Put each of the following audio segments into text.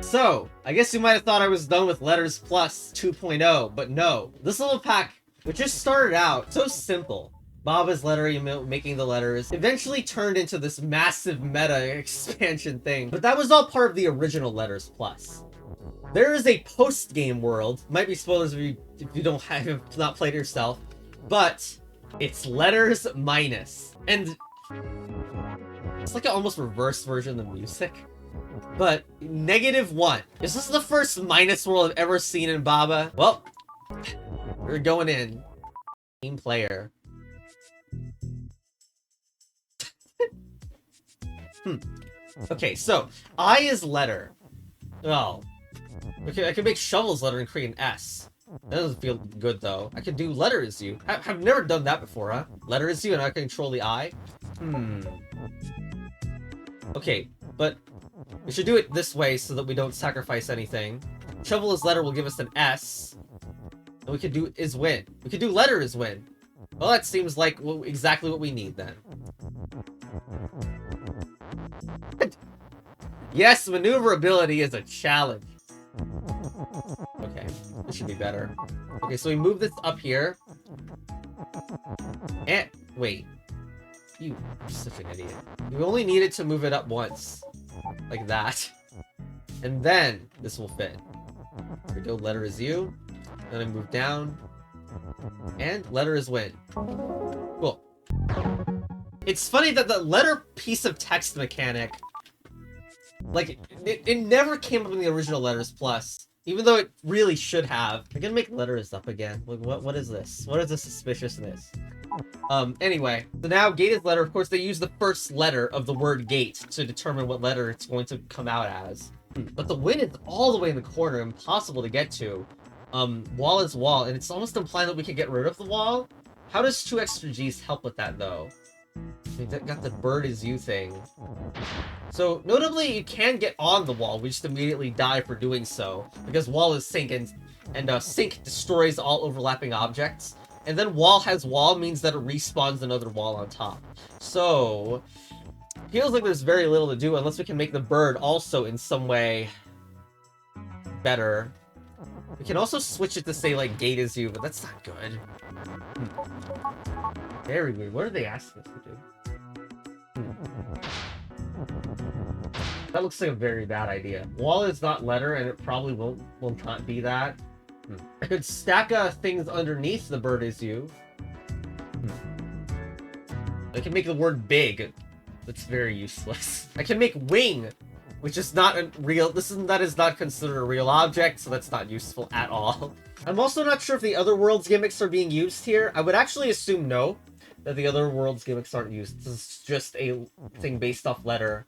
So, I guess you might have thought I was done with Letters Plus 2.0, but no. This little pack, which just started out so simple. Baba's letter, making the letters, eventually turned into this massive meta expansion thing. But that was all part of the original Letters Plus. There is a post-game world. Might be spoilers if you don't have not played it yourself. But it's Letters Minus. And it's like an almost reverse version of the music. But -1. Is this the first minus world I've ever seen in Baba? Well, we're going in. Team player. Okay, so I is letter. Oh. Okay, I can make Shovel's letter and create an S. That doesn't feel good though. I can do letter is you. I've never done that before, huh? Letter is you and I can control the I? Okay, but we should do it this way so that we don't sacrifice anything. Shovel is letter will give us an S. And we could do is win. We could do letter is win. Well, that seems like exactly what we need then. Yes, maneuverability is a challenge. Okay, this should be better. Okay, so we move this up here. And wait. You are such an idiot. You only needed to move it up once. Like that. And then this will fit. Here we go, letter is you. Then I move down. And letter is win. Cool. It's funny that the letter piece of text mechanic, like, it never came up in the original Letters Plus. Even though it really should have. I'm gonna make letters up again. Like, what is this? What is the suspiciousness? Anyway. So now, gate is letter. Of course, they use the first letter of the word gate to determine what letter it's going to come out as. But the win is all the way in the corner, impossible to get to. Wall is wall, and it's almost implying that we can get rid of the wall. How does 2 extra G's help with that, though? I mean, that got the bird is you thing. So, notably, you can get on the wall. We just immediately die for doing so. Because wall is sink, and sink destroys all overlapping objects. And then wall has wall means that it respawns another wall on top. So, feels like there's very little to do unless we can make the bird also in some way better. We can also switch it to say, like, gate is you, but that's not good. Very weird. What are they asking us to do? That looks like a very bad idea. Wall is not letter, and it probably will not be that. I could stack things underneath the bird is you. I can make the word big. That's very useless. I can make wing, which is not a real. That is not considered a real object, so that's not useful at all. I'm also not sure if the other world's gimmicks are being used here. I would actually assume no. That the other world's gimmicks aren't used. This is just a thing based off letter.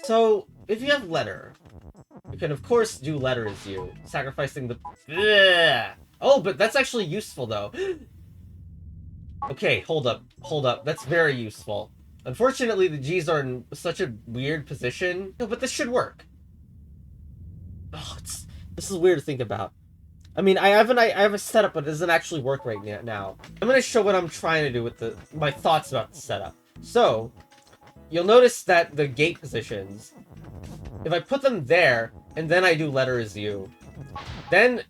So, if you have letter, you can of course do letter as you, sacrificing the... Ugh. Oh, but that's actually useful though. Okay, hold up. That's very useful. Unfortunately, the G's are in such a weird position. No, but this should work. Oh, this is weird to think about. I mean, I have a setup, but it doesn't actually work right now. I'm gonna show what I'm trying to do with my thoughts about the setup. So, you'll notice that the gate positions, if I put them there, and then I do letter is you, then...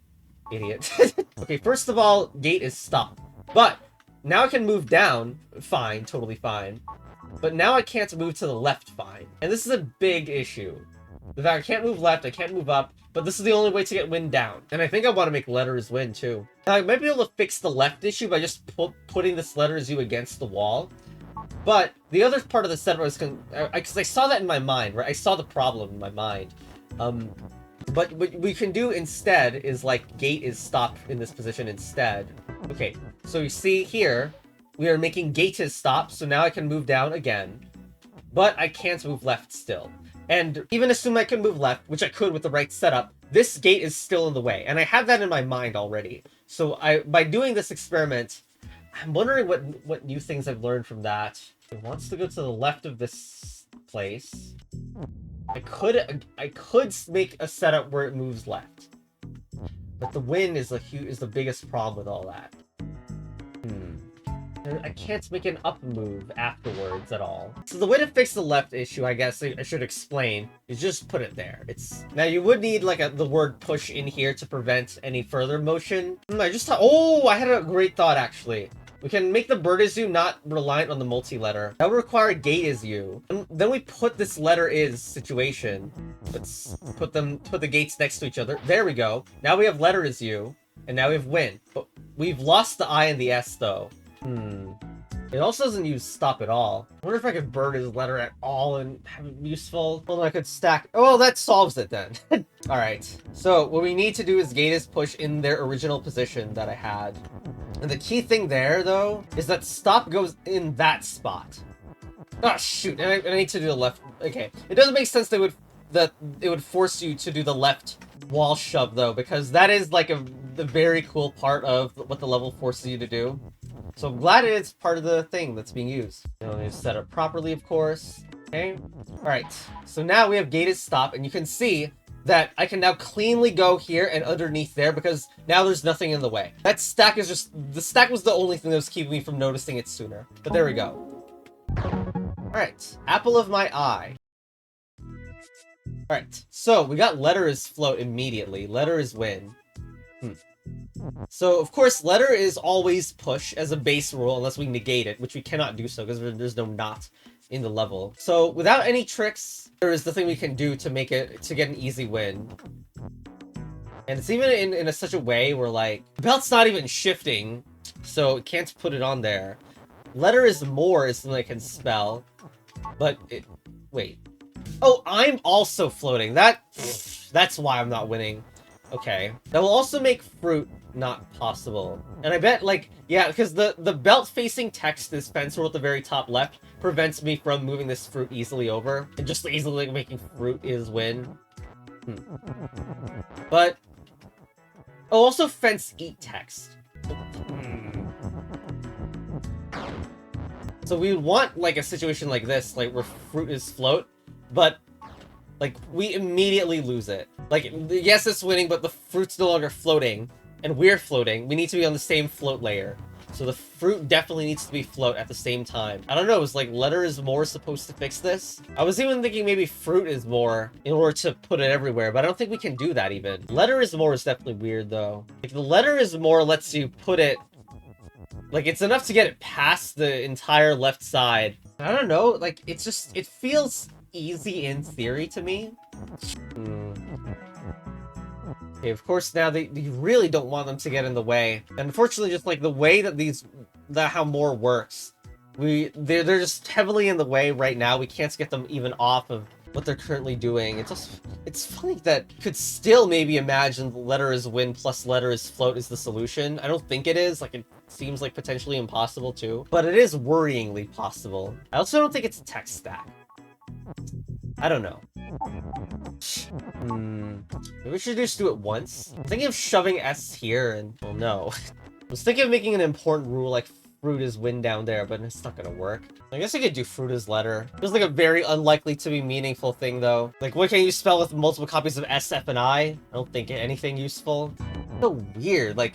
Idiot. Okay, first of all, gate is stop. But, now I can move down, fine, totally fine. But now I can't move to the left, fine. And this is a big issue. The fact I can't move left, I can't move up, but this is the only way to get win down. And I think I want to make letters win, too. Now, I might be able to fix the left issue by just putting this letters U against the wall. But the other part of the setup was... Because I saw that in my mind, right? I saw the problem in my mind. But what we can do instead is, like, gate is stopped in this position instead. Okay, so you see here, we are making gate is stop, so now I can move down again. But I can't move left still. And even assume I can move left, which I could with the right setup, this gate is still in the way. And I have that in my mind already. So by doing this experiment, I'm wondering what new things I've learned from that. It wants to go to the left of this place. I could make a setup where it moves left. But the win is the biggest problem with all that. I can't make an up move afterwards at all. So the way to fix the left issue, I guess I should explain, is just put it there. Now you would need like the word push in here to prevent any further motion. I just thought, oh, I had a great thought actually. We can make the bird is you not reliant on the multi-letter. That would require gate is you. And then we put this letter is situation. Let's put the gates next to each other. There we go. Now we have letter is you, and now we have win. But we've lost the I and the S though. It also doesn't use stop at all. I wonder if I could burn his letter at all and have it useful. Well, I could stack. Oh, well, that solves it then. All right. So what we need to do is gate is push in their original position that I had. And the key thing there, though, is that stop goes in that spot. Oh, shoot. And I need to do the left. Okay. It doesn't make sense that it would force you to do the left wall shove, though, because that is like the very cool part of what the level forces you to do. So I'm glad it's part of the thing that's being used. You know, you set it properly, of course. Okay. All right. So now we have gated stop, and you can see that I can now cleanly go here and underneath there because now there's nothing in the way. That stack is just, the stack was the only thing that was keeping me from noticing it sooner. But there we go. All right. Apple of my eye. All right. So we got letter is float immediately. Letter is win. So, of course, letter is always push as a base rule unless we negate it, which we cannot do so because there's no not in the level. So, without any tricks, there is the thing we can do to get an easy win. And it's even in such a way where, like, the belt's not even shifting, so it can't put it on there. Letter is more is something I can spell, but wait. Oh, I'm also floating. That's why I'm not winning. Okay. That will also make fruit not possible. And I bet, like, yeah, because the belt-facing text, this fence rule at the very top left, prevents me from moving this fruit easily over. And just easily making fruit is win. But... oh, also fence eat text. So we would want, like, a situation like this, like, where fruit is float, but... like, we immediately lose it. Like, yes, it's winning, but the fruit's no longer floating, and we're floating. We need to be on the same float layer. So the fruit definitely needs to be float at the same time. I don't know, is like letter is more supposed to fix this? I was even thinking maybe fruit is more in order to put it everywhere, but I don't think we can do that even. Letter is more is definitely weird though. Like the letter is more lets you put it, like it's enough to get it past the entire left side. I don't know, like it's just, it feels easy in theory to me. Okay, of course now you really don't want them to get in the way. And unfortunately, just like the way that how more works, they're just heavily in the way right now. We can't get them even off of what they're currently doing. It's funny that could still maybe imagine letter is win plus letter is float is the solution. I don't think it is. Like it seems like potentially impossible too, but it is worryingly possible. I also don't think it's a text stack. I don't know. Maybe we should just do it once. I'm thinking of shoving S here and... well, no. I was thinking of making an important rule like fruit is win down there, but it's not gonna work. I guess I could do fruit is letter. Feels like a very unlikely to be meaningful thing though. Like what can you spell with multiple copies of S, F, and I? I don't think anything useful. So weird. Like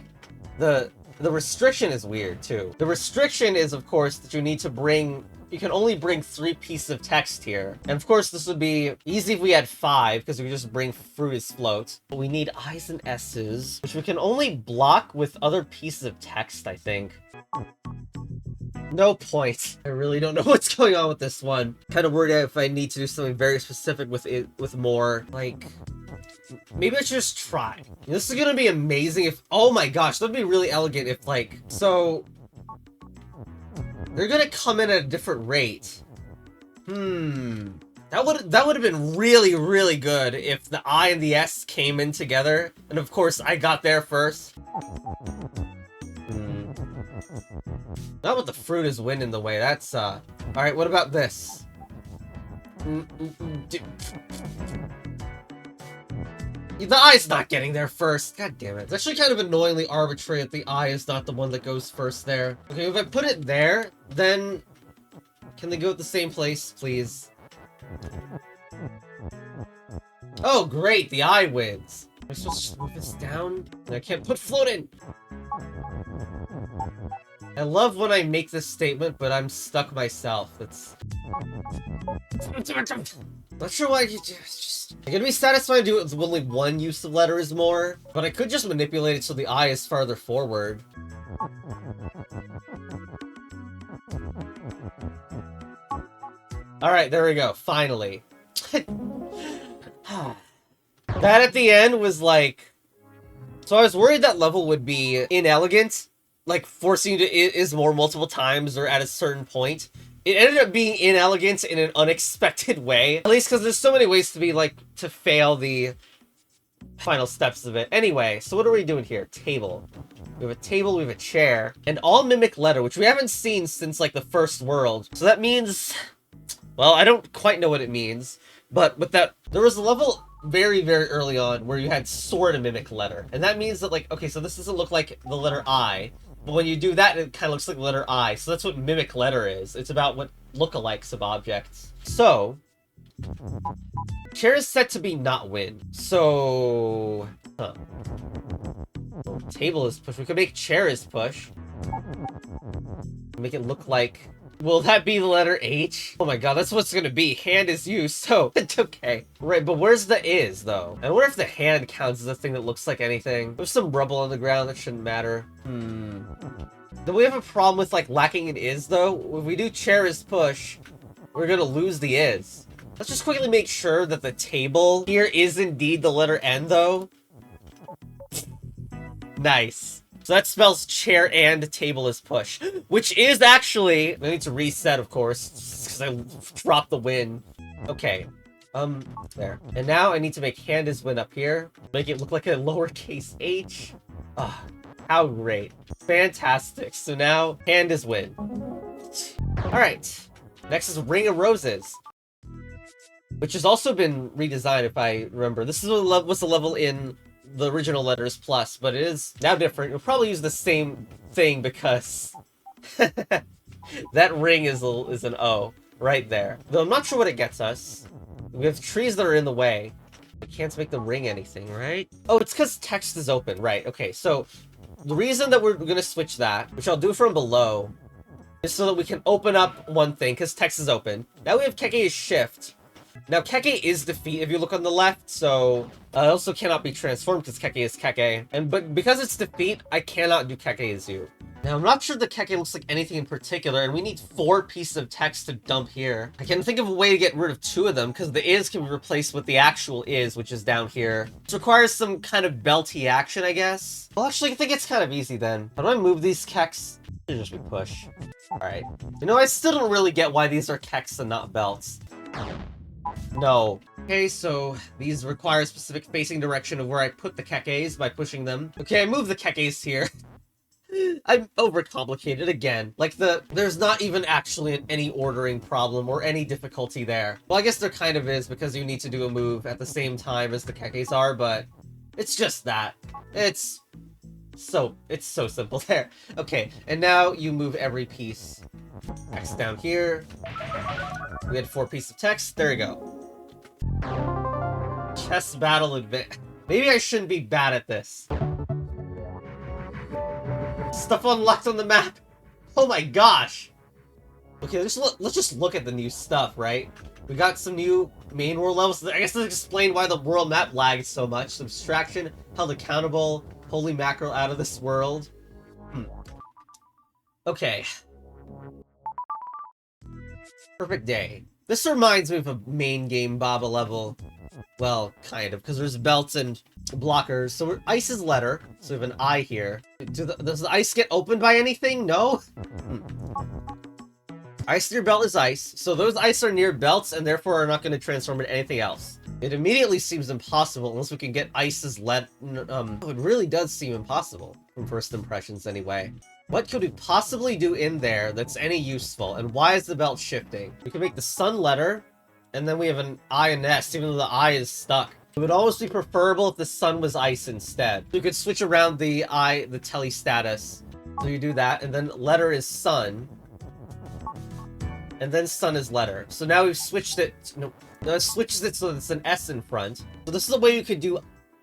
the restriction is weird too. The restriction is of course that you can only bring 3 pieces of text here. And of course, this would be easy if we had 5, because we could just bring fruit as float. But we need I's and S's, which we can only block with other pieces of text, I think. No point. I really don't know what's going on with this one. Kind of worried if I need to do something very specific with it, with more, like... maybe I should just try. This is gonna be amazing if... oh my gosh, that'd be really elegant if, like... so... they're gonna come in at a different rate. That would have been really, really good if the I and the S came in together. And of course, I got there first. Not with the fruit is win in the way. That's, alright, what about this? The I's not getting there first. God damn it. It's actually kind of annoyingly arbitrary that the I is not the one that goes first there. Okay, if I put it there, then... can they go at the same place, please? Oh, great! The I wins! Am I supposed to move this down? I can't put float in! I love when I make this statement, but I'm stuck myself. It's... Not sure why you just... I'm gonna be satisfied to do it with only one use of letter is more, but I could just manipulate it so the eye is farther forward. Alright, there we go, finally. That at the end was like... So I was worried that level would be inelegant, like forcing you to is more multiple times or at a certain point. It ended up being inelegant in an unexpected way. At least because there's so many ways to be like, to fail the final steps of it. Anyway, so what are we doing here? Table. We have a table, we have a chair, and all mimic letter, which we haven't seen since like the first world. So that means, well, I don't quite know what it means, but with that, there was a level very, very early on where you had sort of mimic letter. And that means that like, okay, so this doesn't look like the letter I, but when you do that, it kind of looks like the letter I. So that's what mimic letter is. It's about what lookalikes of objects. So, chair is set to be not win. So, table is push. We could make chair is push. Make it look like... Will that be the letter H? Oh my god, that's what's gonna be. Hand is used, so it's okay. Right, but where's the is, though? I wonder if the hand counts as a thing that looks like anything. There's some rubble on the ground, that shouldn't matter. Then we have a problem with, like, lacking an is, though. If we do chair is push, we're gonna lose the is. Let's just quickly make sure that the table here is indeed the letter N, though. Nice. So that spells chair and table is push, which is actually... I need to reset, of course, because I dropped the win. Okay. There. And now I need to make hand is win up here. Make it look like a lowercase h. Ah, how great. Fantastic. So now, hand is win. Alright. Next is Ring of Roses, which has also been redesigned, if I remember. This is what was the level in the original Letters Plus, but it is now different. We'll probably use the same thing because that ring is an O right there. Though I'm not sure what it gets us. We have trees that are in the way. I can't make the ring anything, right? Oh, it's because text is open, right? Okay, so the reason that we're gonna switch that, which I'll do from below, is so that we can open up one thing because text is open. Now we have Keke's shift. Now, Keke is defeat if you look on the left, so it also cannot be transformed because Keke is Keke. But because it's defeat, I cannot do Keke as you. Now, I'm not sure the Keke looks like anything in particular, and we need 4 pieces of text to dump here. I can think of a way to get rid of 2 of them, because the is can be replaced with the actual is, which is down here. It requires some kind of belty action, I guess. Well, actually, I think it's kind of easy then. How do I move these keks? Should just be push. Alright. You know, I still don't really get why these are keks and not belts. No. Okay, so these require a specific facing direction of where I put the kekes by pushing them. Okay, I move the kekes here. I'm overcomplicated again. Like, there's not even actually any ordering problem or any difficulty there. Well, I guess there kind of is because you need to do a move at the same time as the kekes are, but it's just that. It's so simple there. Okay, and now you move every piece. Text down here. We had 4 pieces of text. There you go. Chess battle advance. Maybe I shouldn't be bad at this. Stuff unlocked on the map. Oh my gosh. Okay, let's just look at the new stuff, right? We got some new main world levels. I guess let's explain why the world map lagged so much. Subtraction, held accountable, holy mackerel out of this world. Okay. Perfect day. This reminds me of a main game Baba level. Well, kind of, because there's belts and blockers. So ice is letter, so we have an I here. Does the ice get opened by anything? No? Ice near belt is ice, so those ice are near belts and therefore are not going to transform into anything else. It immediately seems impossible unless we can get ice's it really does seem impossible, from first impressions anyway. What could we possibly do in there that's any useful, and why is the belt shifting? We could make the sun letter, and then we have an I and S, even though the I is stuck. It would always be preferable if the sun was ice instead. You could switch around the tele status. So you do that, and then letter is sun. And then sun is letter. So now we've switched it, no, it switches it so that it's an S in front. So this is a way you could do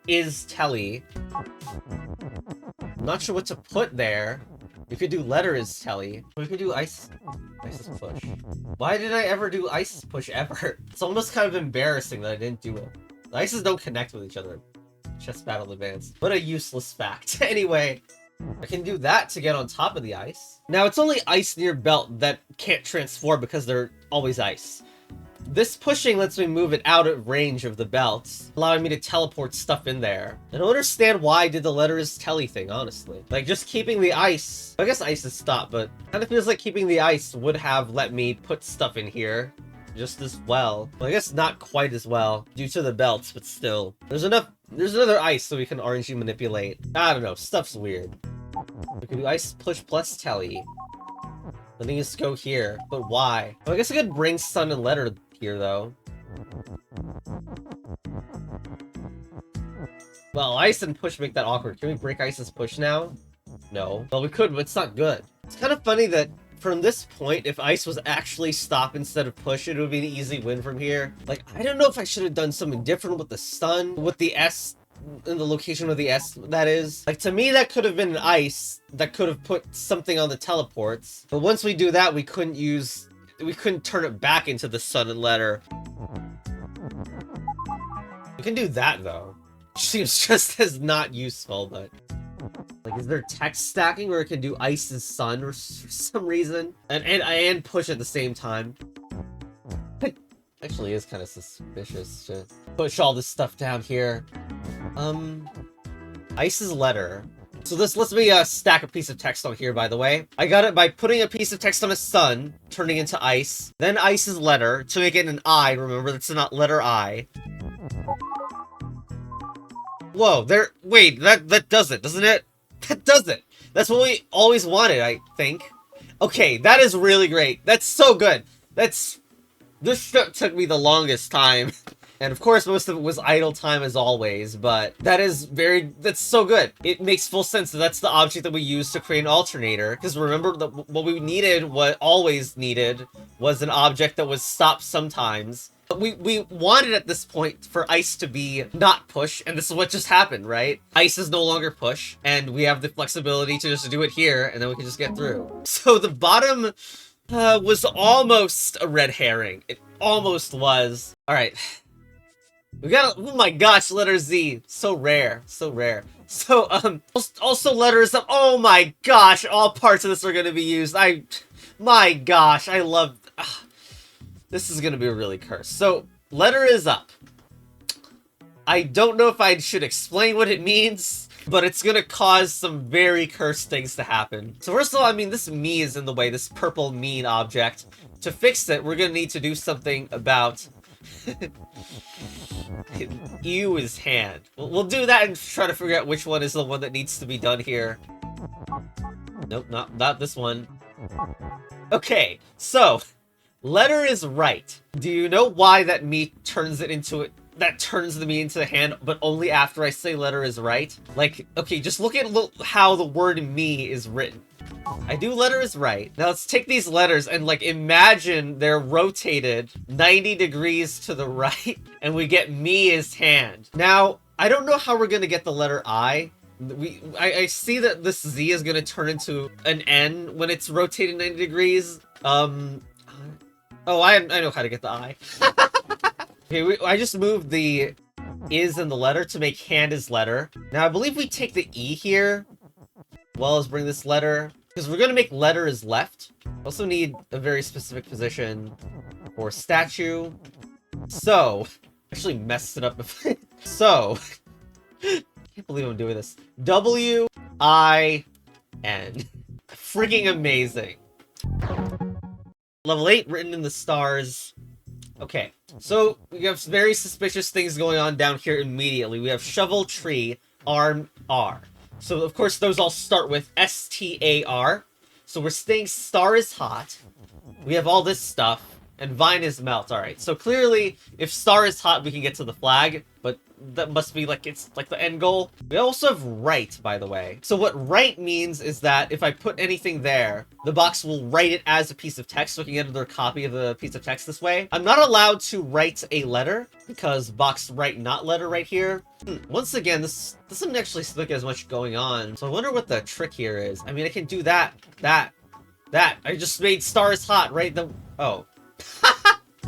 is tele. I'm not sure what to put there. We could do letter is telly. We could do ice is push. Why did I ever do ice push ever? It's almost kind of embarrassing that I didn't do it. The ices don't connect with each other. Chess battle advanced. What a useless fact. Anyway, I can do that to get on top of the ice. Now, it's only ice near belt that can't transform because they're always ice. This pushing lets me move it out of range of the belts, allowing me to teleport stuff in there. I don't understand why I did the letter is telly thing, honestly. Like, just keeping the ice... I guess ice is stopped, but kind of feels like keeping the ice would have let me put stuff in here just as well. Well, I guess not quite as well due to the belts, but still. There's another ice so we can RNG manipulate. I don't know, stuff's weird. We can do ice push plus telly. Letting us go here, but why? Well, I guess I could bring sun and letter here, though. Well, ice and push make that awkward. Can we break ice's push now? No. Well, we could, but it's not good. It's kind of funny that from this point, if ice was actually stop instead of push, it would be an easy win from here. Like, I don't know if I should have done something different with the sun, with the S in the location of the S, that is. Like, to me, that could have been an ice that could have put something on the teleports. But once we do that, we couldn't turn it back into the sun and letter. We can do that, though. Seems just as not useful, but... Like, is there text stacking where it can do ice and sun for some reason? And push at the same time? Actually is kind of suspicious to push all this stuff down here. Ice's letter. So this lets me stack a piece of text on here, by the way. I got it by putting a piece of text on a sun, turning into ice. Then ice's letter to make it an I. Remember, that's not letter I. Whoa, wait, that does it, doesn't it? That does it. That's what we always wanted, I think. Okay, that is really great. That's so good. This step took me the longest time. And of course, most of it was idle time as always, but that's so good. It makes full sense that that's the object that we use to create an alternator. Because remember, what we needed, what always needed, was an object that was stop sometimes. But we wanted at this point for ice to be not push, and this is what just happened, right? Ice is no longer push, and we have the flexibility to just do it here, and then we can just get through. So the bottom was almost a red herring. It almost was. All right. We got oh my gosh, letter Z. So rare, so rare. So, also letters up. Oh my gosh, all parts of this are gonna be used. My gosh, I love, this is gonna be really cursed. So, letter is up. I don't know if I should explain what it means, but it's gonna cause some very cursed things to happen. So first of all, I mean, this me is in the way, this purple mean object. To fix it, we're gonna need to do something about ew his hand. We'll do that and try to figure out which one is the one that needs to be done here. Nope, not this one. Okay, so letter is right. Do you know why that me turns it into it? That turns the me into the hand, but only after I say letter is right? Like, okay, just look at how the word me is written. I do letter is right. Now let's take these letters and like imagine they're rotated 90 degrees to the right and we get me as hand. Now, I don't know how we're gonna get the letter I. I see that this Z is gonna turn into an N when it's rotated 90 degrees. Oh, I know how to get the I. Okay, I just moved the is in the letter to make hand is letter. Now, I believe we take the E here, as well as bring this letter, because we're going to make letter is left. Also need a very specific position for statue. So, actually messed it up. So, can't believe I'm doing this. W-I-N. Freaking amazing. Level 8 written in the stars. Okay, so we have very suspicious things going on down here immediately. We have shovel, tree, arm, R. So, of course, those all start with S-T-A-R. So we're saying star is hot. We have all this stuff. And vine is melt. Alright, so clearly, if star is hot, we can get to the flag. But that must be like, it's like the end goal. We also have write, by the way. So what write means is that if I put anything there, the box will write it as a piece of text, so I can get another copy of the piece of text this way. I'm not allowed to write a letter because box write not letter right here. Once again, this doesn't actually look as much going on. So I wonder what the trick here is. I mean, I can do that. I just made stars hot, right? Oh.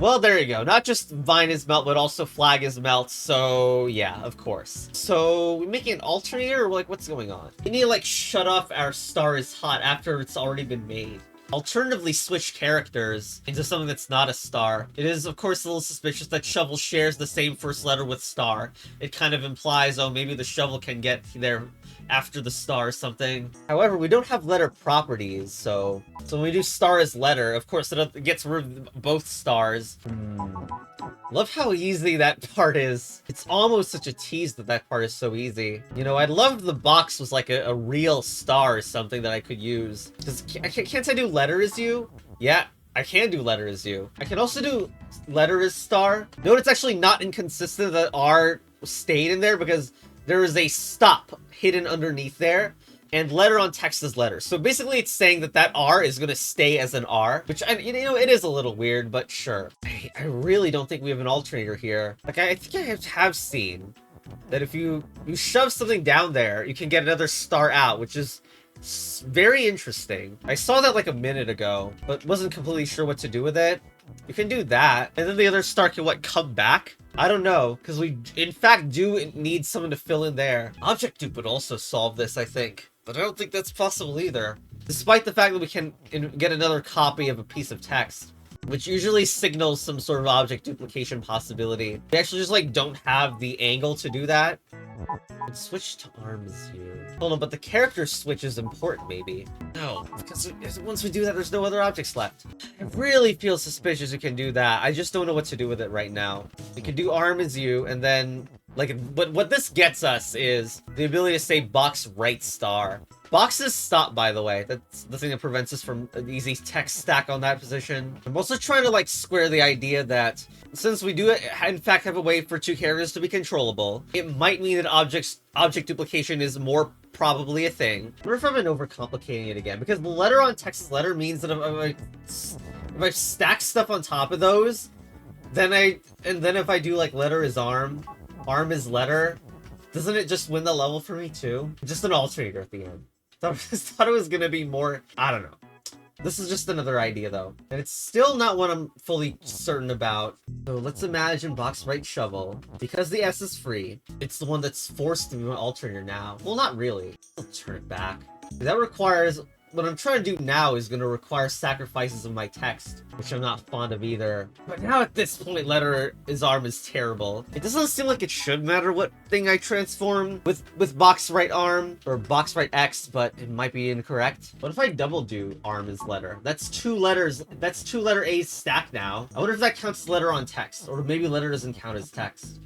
Well, there you go. Not just vine is melt, but also flag is melt. So, yeah, of course. So, we making an alternator, or like, what's going on? We need to, like, shut off our star is hot after it's already been made. Alternatively, switch characters into something that's not a star. It is, of course, a little suspicious that shovel shares the same first letter with star. It kind of implies, oh, maybe the shovel can get there after the star or something. However, we don't have letter properties, so when we do star as letter, of course, it gets rid of both stars. Love how easy that part is. It's almost such a tease that that part is so easy. You know, I'd love the box was like a real star or something that I could use. Because can't I do letter as you? Yeah, I can do letter as you. I can also do letter as star. Note it's actually not inconsistent that R stayed in there because there is a stop hidden underneath there, and letter on text is letter. So basically it's saying that that R is going to stay as an R, which, you know, it is a little weird, but sure. I really don't think we have an alternator here. Like, I think I have seen that if you shove something down there, you can get another star out, which is very interesting. I saw that like a minute ago, but wasn't completely sure what to do with it. You can do that, and then the other star can, what, come back? I don't know, because we, in fact, do need someone to fill in there. Object dupe would also solve this, I think. But I don't think that's possible either. Despite the fact that we can get another copy of a piece of text, which usually signals some sort of object duplication possibility. We actually just, like, don't have the angle to do that. Let's switch to arms here. Hold on, but the character switch is important, maybe. No, because once we do that, there's no other objects left. I really feel suspicious we can do that. I just don't know what to do with it right now. We can do arm as you, and then, like, what this gets us is the ability to say box right star. Boxes stop, by the way. That's the thing that prevents us from an easy text stack on that position. I'm also trying to, like, square the idea that since we do, in fact, have a way for two characters to be controllable, it might mean that object duplication is more probably a thing. I wonder if I've been overcomplicating it again, because the letter on text letter means that if I stack stuff on top of those, then if I do, like, letter is arm is letter, doesn't it just win the level for me too? Just an alternator at the end. I just thought it was gonna be more, I don't know. This is just another idea though. And it's still not what I'm fully certain about. So let's imagine box right shovel. Because the S is free, it's the one that's forced to be my alternator now. Well, not really. I'll turn it back. That requires, what I'm trying to do now is going to require sacrifices of my text, which I'm not fond of either. But now at this point, letter is arm is terrible. It doesn't seem like it should matter what thing I transform with box right arm or box right X, but it might be incorrect. What if I double do arm is letter? That's two letters. That's two letter A's stacked now. I wonder if that counts as letter on text, or maybe letter doesn't count as text.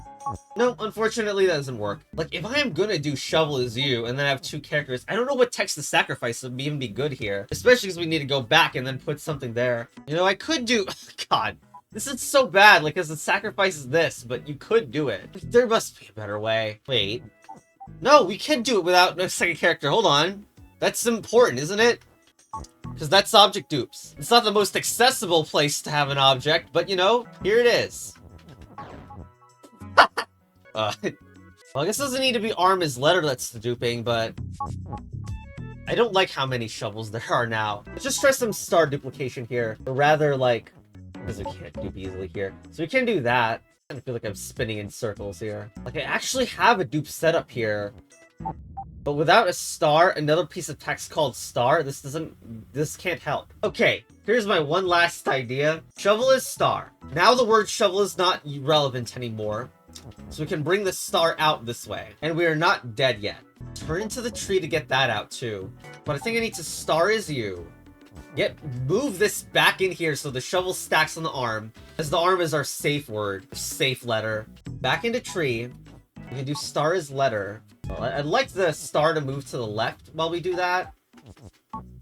No, unfortunately that doesn't work. Like, if I am gonna do shovel as you and then have two characters, I don't know what text to sacrifice would even be good here. Especially because we need to go back and then put something there. You know, I could do... God, this is so bad, like, because it sacrifices this, but you could do it. There must be a better way. Wait. No, we can do it without a second character. Hold on. That's important, isn't it? Because that's object dupes. It's not the most accessible place to have an object, but, you know, here it is. Well, I guess it doesn't need to be arm as letter that's the duping, but I don't like how many shovels there are now. Let's just try some star duplication here, or rather, like, because we can't dupe easily here. So we can do that. I feel like I'm spinning in circles here. Like, I actually have a dupe setup here, but without a star, another piece of text called star, this can't help. Okay, here's my one last idea. Shovel is star. Now the word shovel is not relevant anymore. So we can bring the star out this way. And we are not dead yet. Turn into the tree to get that out too. But I think I need to star as you. Move this back in here so the shovel stacks on the arm. As the arm is our safe word. Safe letter. Back into tree. We can do star as letter. Well, I'd like the star to move to the left while we do that.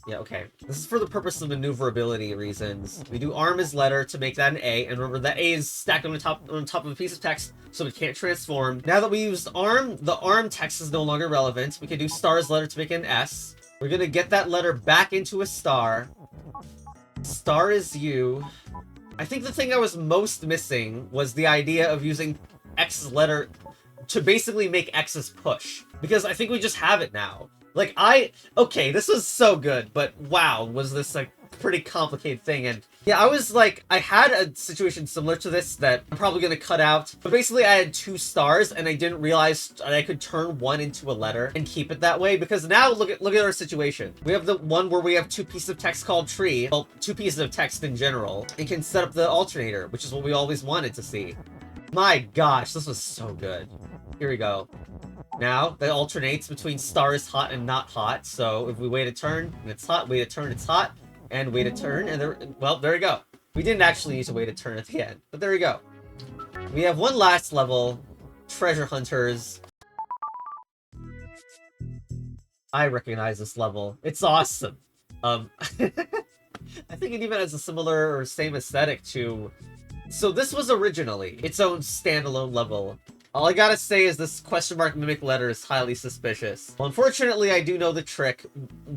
Yeah, okay. This is for the purpose of maneuverability reasons. We do arm as letter to make that an A, and remember that A is stacked on top of a piece of text, so it can't transform. Now that we used arm, the arm text is no longer relevant. We can do star as letter to make it an S. We're gonna get that letter back into a star. Star is U. I think the thing I was most missing was the idea of using X's letter to basically make X's push. Because I think we just have it now. Like, okay, this was so good, but wow, was this a pretty complicated thing. And yeah, I was like, I had a situation similar to this that I'm probably gonna cut out. But basically, I had 2 stars, and I didn't realize I could turn one into a letter and keep it that way. Because now, look at our situation. We have the one where we have 2 pieces of text called tree. Well, 2 pieces of text in general. And can set up the alternator, which is what we always wanted to see. My gosh, this was so good. Here we go. Now, that alternates between star is hot and not hot. So if we wait a turn, and it's hot, wait a turn, it's hot, and wait a turn, and there we go. We didn't actually need to wait a turn at the end, but there we go. We have one last level, Treasure Hunters. I recognize this level. It's awesome. I think it even has a similar or same aesthetic to... So this was originally its own standalone level. All I gotta say is this question mark mimic letter is highly suspicious. Well, unfortunately, I do know the trick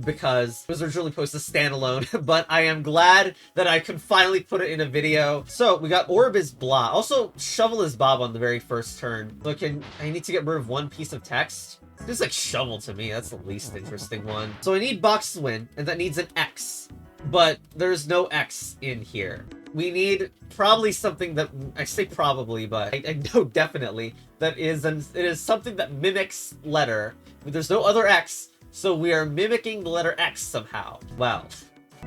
because it was originally posted standalone, but I am glad that I could finally put it in a video. So we got orb is blah. Also, shovel is bob on the very first turn. So I need to get rid of 1 piece of text. It's like shovel to me. That's the least interesting one. So I need box to win, and that needs an X. But there's no X in here. We need probably something that, I say probably, but I know definitely, that it is something that mimics letter. There's no other X, so we are mimicking the letter X somehow. Wow.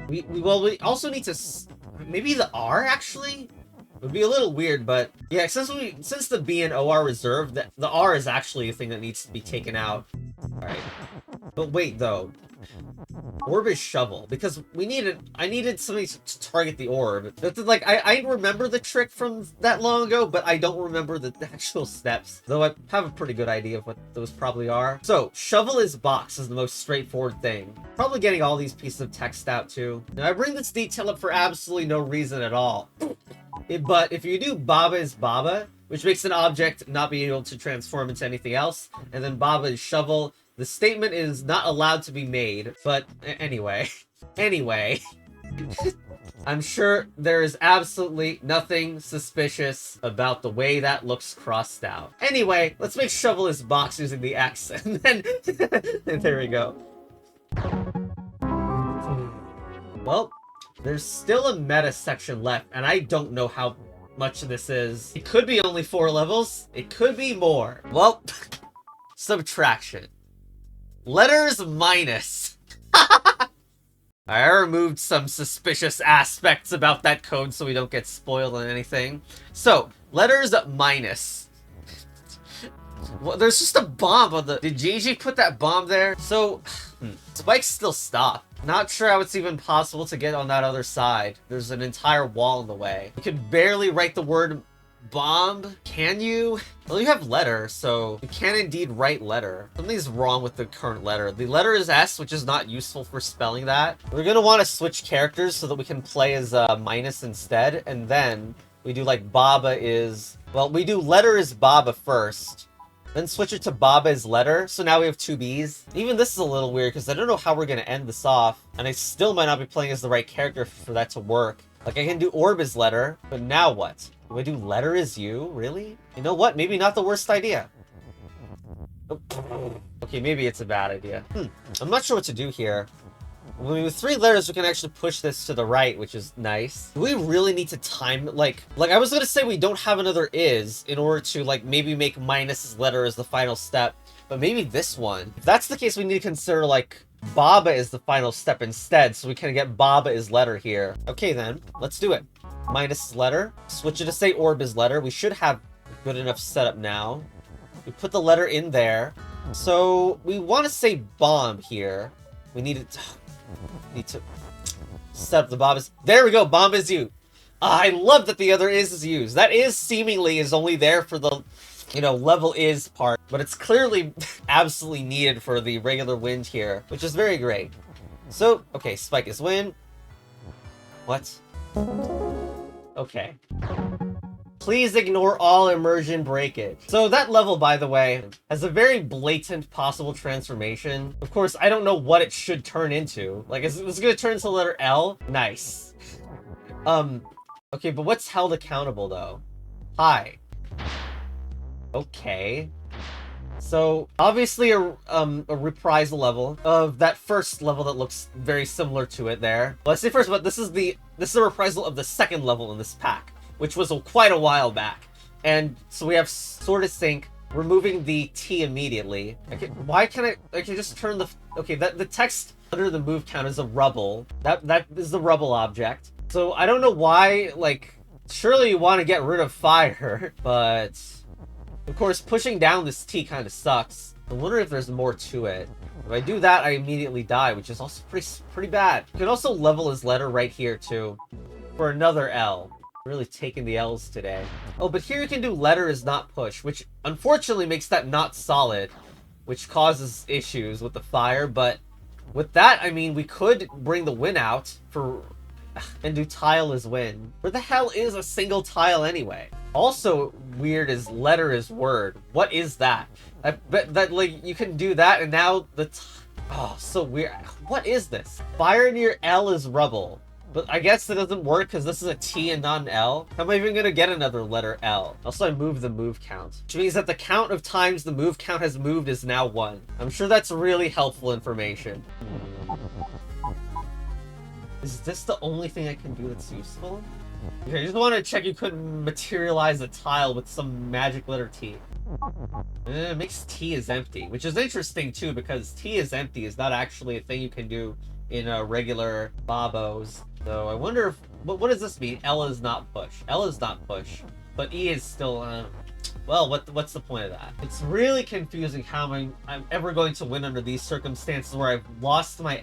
We also need to, maybe the R actually? Would be a little weird, but yeah, since the B and O are reserved, the R is actually a thing that needs to be taken out. Alright. But wait, though. Orb is shovel, because I needed something to target the orb. Like, I remember the trick from that long ago, but I don't remember the actual steps, though I have a pretty good idea of what those probably are. So, shovel is box is the most straightforward thing. Probably getting all these pieces of text out, too. Now, I bring this detail up for absolutely no reason at all. But if you do Baba is Baba, which makes an object not be able to transform into anything else, and then Baba is shovel, the statement is not allowed to be made, but anyway. Anyway. I'm sure there is absolutely nothing suspicious about the way that looks crossed out. Anyway, let's make shovel is box using the X, and then... and there we go. Well, there's still a meta section left, and I don't know how much this is. It could be only 4 levels. It could be more. Well, subtraction. Letters minus. I removed some suspicious aspects about that code so we don't get spoiled on anything. So, letters minus. Well, there's just a bomb on the... Did Gigi put that bomb there? So, spikes still stop. Not sure how it's even possible to get on that other side. There's an entire wall in the way. You can barely write the word bomb. Can you? Well, you have letter, so you can indeed write letter. Something's wrong with the current letter. The letter is S, which is not useful for spelling that. We're gonna want to switch characters so that we can play as minus instead, and then we do like Baba is... Well, we do letter is Baba first. Then switch it to Baba is letter, so now we have 2 Bs. Even this is a little weird, because I don't know how we're going to end this off, and I still might not be playing as the right character for that to work. Like, I can do orb is letter, but now what? Do I do letter is you? Really? You know what? Maybe not the worst idea. Okay, maybe it's a bad idea. I'm not sure what to do here. With 3 letters, we can actually push this to the right, which is nice. Do we really need to time, like I was gonna say we don't have another is in order to, like, maybe make minus's letter as the final step, but maybe this one. If that's the case, we need to consider, like, Baba is the final step instead, so we can get Baba is letter here. Okay, then, let's do it. Minus letter. Switch it to say orb is letter. We should have good enough setup now. We put the letter in there. So, we want to say bomb here. We need to set up the bomb is... There we go, bomb is you. I love that the other is used. That is seemingly is only there for the, you know, level is part. But it's clearly absolutely needed for the regular wind here, which is very great. So, okay, spike is win. What? Okay. Please ignore all immersion breakage. So that level, by the way, has a very blatant possible transformation. Of course, I don't know what it should turn into. Like, is it gonna turn into the letter L? Nice. Okay, but what's held accountable, though? Hi. Okay. So, obviously a reprisal level of that first level that looks very similar to it there. Let's say first, but this is a reprisal of the second level in this pack, which was quite a while back. And so we have Sword of Sync, removing the T immediately. Okay, why can't I can just turn the... Okay, the text under the move count is a rubble. That is the rubble object. So I don't know why, like, surely you want to get rid of fire, but... Of course, pushing down this T kind of sucks. I wonder if there's more to it. If I do that, I immediately die, which is also pretty bad. You can also level his letter right here, too, for another L. Really taking the L's today. Oh, but here you can do letter is not push, which unfortunately makes that not solid, which causes issues with the fire, but with that, I mean, we could bring the win out for... and do tile is win. Where the hell is a single tile anyway? Also weird is letter is word. What is that? I bet that, like, you can do that and now oh, so weird. What is this? Fire near L is rubble. But I guess that doesn't work because this is a T and not an L. How am I even gonna get another letter L? Also, I moved the move count, which means that the count of times the move count has moved is now 1. I'm sure that's really helpful information. Is this the only thing I can do that's useful? Okay, I just want to check you couldn't materialize a tile with some magic letter T. It makes T is empty, which is interesting too, because T is empty is not actually a thing you can do in regular Babos. So I wonder if... what does this mean? L is not push. L is not push. But E is still... well, what's the point of that? It's really confusing how I'm ever going to win under these circumstances where I've lost my...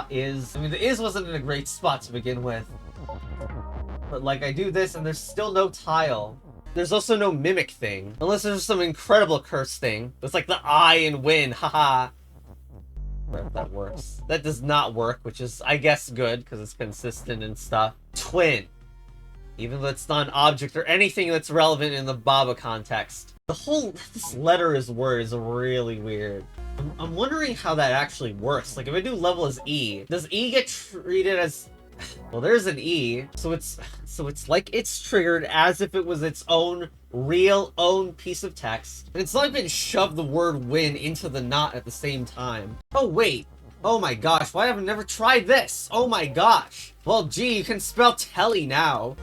is. I mean, the is wasn't in a great spot to begin with. But, like, I do this and there's still no tile. There's also no mimic thing. Unless there's some incredible curse thing. That's like the I in win, haha. If that works. That does not work, which is, I guess, good, because it's consistent and stuff. Twin. Even though it's not an object or anything that's relevant in the Baba context. This letter is word is really weird. I'm wondering how that actually works. Like, if I do level as E, does E get treated as... Well, there's an E, so it's like it's triggered as if it was its own own piece of text. And it's not even shoved the word win into the not at the same time. Oh, wait. Oh my gosh, why have I never tried this? Oh my gosh. Well, gee, you can spell telly now.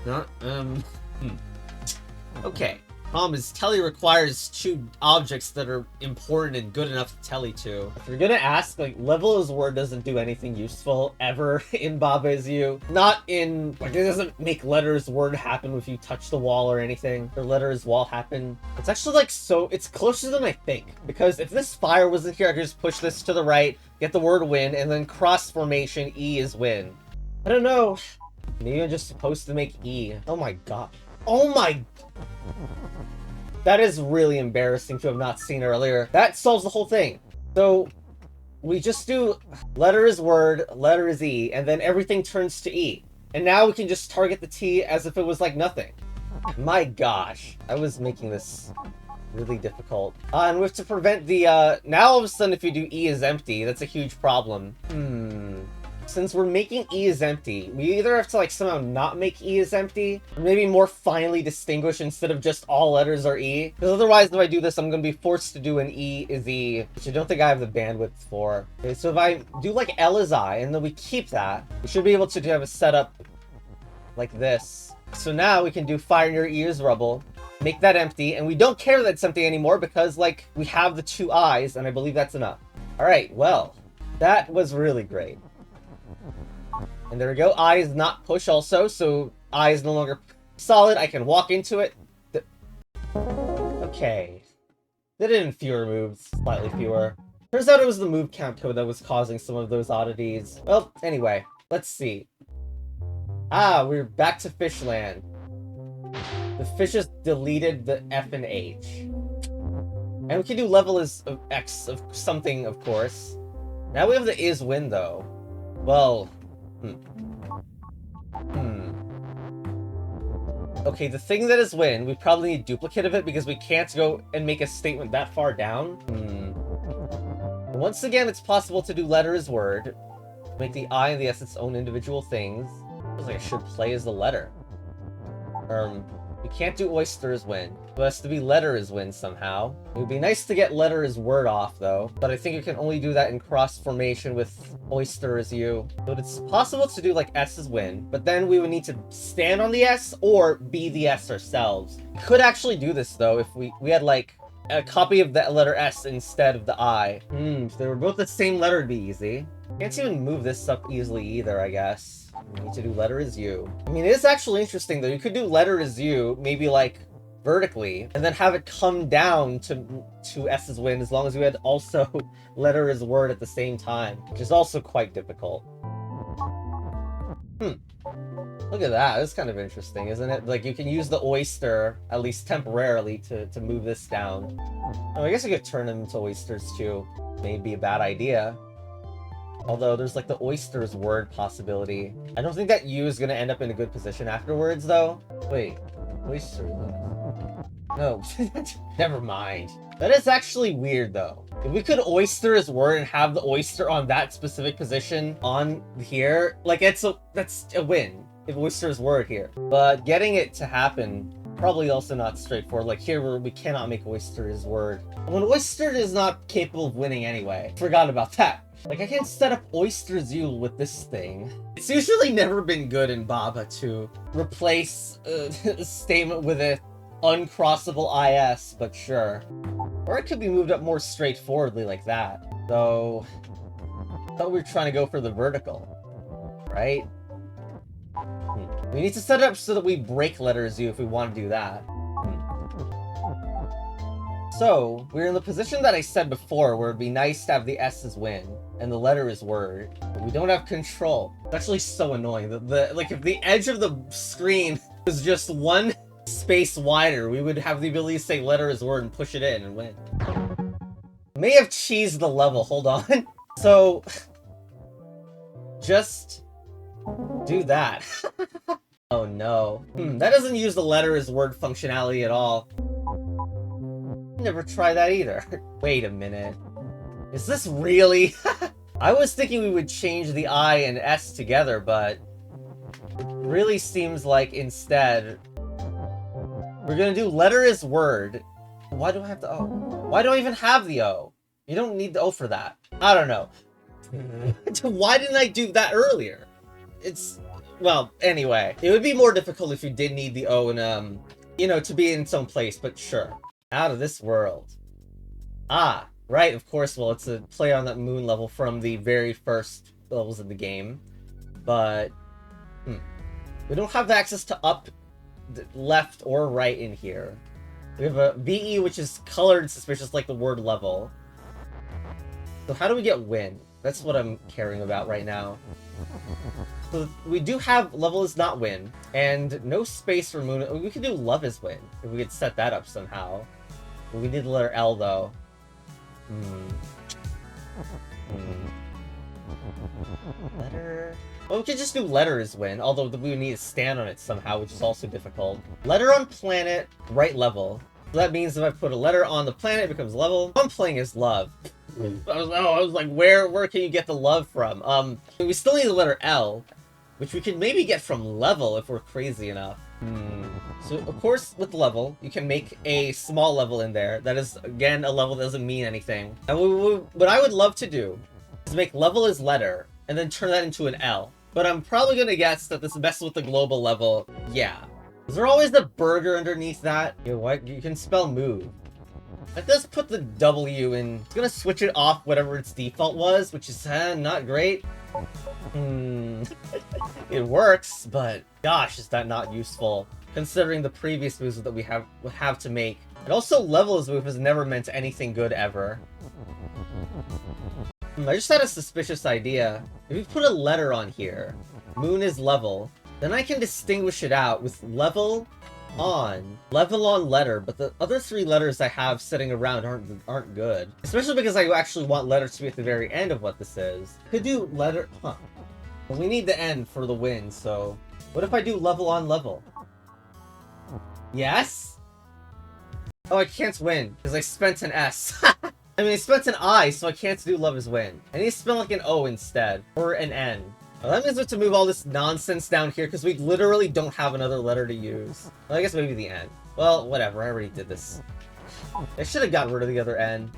Okay. Problem is, telly requires 2 objects that are important and good enough to telly to. If you're gonna ask, like, level as word doesn't do anything useful ever in Baba Is You. Not in, like, it doesn't make letters word happen if you touch the wall or anything. Or letters wall happen. It's actually, like, so, it's closer than I think. Because if this fire wasn't here, I could just push this to the right, get the word win, and then cross formation E is win. I don't know. Maybe I'm just supposed to make E. Oh my god. Oh my... That is really embarrassing to have not seen earlier. That solves the whole thing. So, we just do letter is word, letter is E, and then everything turns to E. And now we can just target the T as if it was like nothing. My gosh. I was making this really difficult. And we have to prevent the, now all of a sudden if you do E is empty, that's a huge problem. Since we're making E is empty, we either have to, like, somehow not make E is empty, or maybe more finely distinguish instead of just all letters are E. Because otherwise, if I do this, I'm going to be forced to do an E is E, which I don't think I have the bandwidth for. Okay, so if I do, like, L is I, and then we keep that, we should be able to have a setup like this. So now we can do fire near E is rubble, make that empty, and we don't care that it's empty anymore because, like, we have the 2 I's, and I believe that's enough. Alright, well, that was really great. And there we go. I is not push also, so I is no longer solid. I can walk into it. Okay. They did in fewer moves. Slightly fewer. Turns out it was the move count code that was causing some of those oddities. Well, anyway. Let's see. Ah, we're back to Fishland. The fishes deleted the F and H. And we can do level as of X of something, of course. Now we have the is win, though. Well, Okay, the thing that is win, we probably need a duplicate of it because we can't go and make a statement that far down. Once again, it's possible to do letter as word. Make the I and the S its own individual things. Feels like I should play as the letter. We can't do oyster as win. It has to be letter as win somehow. It would be nice to get letter as word off though, but I think you can only do that in cross formation with oyster as u. But it's possible to do like S as win, but then we would need to stand on the S or be the S ourselves. Could actually do this though if we had like a copy of that letter S instead of the I. If they were both the same letter, it'd be easy. Can't even move this up easily either, I guess. We need to do letter as U. I mean, it is actually interesting though. You could do letter as U, maybe like vertically, and then have it come down to S as win as long as you had also letter as word at the same time, which is also quite difficult. Look at that. That's kind of interesting, isn't it? Like, you can use the oyster, at least temporarily, to move this down. Oh, I guess you could turn them into oysters too. Maybe a bad idea. Although there's like the oysters word possibility. I don't think that U is going to end up in a good position afterwards, though. Wait, oyster. No, never mind. That is actually weird, though. If we could oyster as word and have the oyster on that specific position on here, like that's a win. If oyster is word here, but getting it to happen probably also not straightforward. Like here, where we cannot make oyster as word. When oyster is not capable of winning anyway. Forgot about that. Like, I can't set up oyster Zul with this thing. It's usually never been good in Baba to replace a statement with an uncrossable IS, but sure. Or it could be moved up more straightforwardly like that. So, I thought we were trying to go for the vertical, right? We need to set it up so that we break letter Z if we want to do that. So, we're in the position that I said before, where it'd be nice to have the S as win, and the letter is word, but we don't have control. It's actually so annoying. Like, if the edge of the screen was just one space wider, we would have the ability to say letter is word and push it in and win. May have cheesed the level, hold on. So, just do that. Oh no. That doesn't use the letter as word functionality at all. Never try that either. Wait a minute. Is this really? I was thinking we would change the I and S together, but it really seems like instead we're gonna do letter as word. Why do I have the O? Why do I even have the O? You don't need the O for that. I don't know. Why didn't I do that earlier? Well, anyway. It would be more difficult if you did need the O and, you know, to be in its own place, but sure. Out of this world. Ah, right, of course, well, it's a play on that moon level from the very first levels of the game. But, we don't have access to up, left, or right in here. We have a VE, which is colored suspicious like the word level. So how do we get win? That's what I'm caring about right now. So we do have level is not win, and no space for moon. We could do love is win, if we could set that up somehow. We need the letter L, though. Letter... Well, we could just do letter is win, although we would need to stand on it somehow, which is also difficult. Letter on planet, right level. So that means if I put a letter on the planet, it becomes level. I'm playing as love. I was like, where can you get the love from? We still need the letter L, which we could maybe get from level if we're crazy enough. So, of course, with level, you can make a small level in there. That is, again, a level that doesn't mean anything. And what I would love to do is make level as letter, and then turn that into an L. But I'm probably going to guess that this messes with the global level. Yeah. Is there always the burger underneath that? You know what? You can spell move. Let us put the W in. It's going to switch it off whatever its default was, which is not great. It works, but gosh, is that not useful, considering the previous moves that we have to make. And also, level as move has never meant anything good ever. I just had a suspicious idea. If we put a letter on here, moon is level, then I can distinguish it out with level on letter, but the other three letters I have sitting around aren't good. Especially because I actually want letters to be at the very end of what this is. Could do letter, We need the N for the win, so... What if I do level on level? Yes? Oh, I can't win, because I spent an S. I mean, I spent an I, so I can't do love is win. I need to spell like an O instead, or an N. Well, that means we have to move all this nonsense down here, because we literally don't have another letter to use. Well, I guess maybe the N. Well, whatever, I already did this. I should have gotten rid of the other N.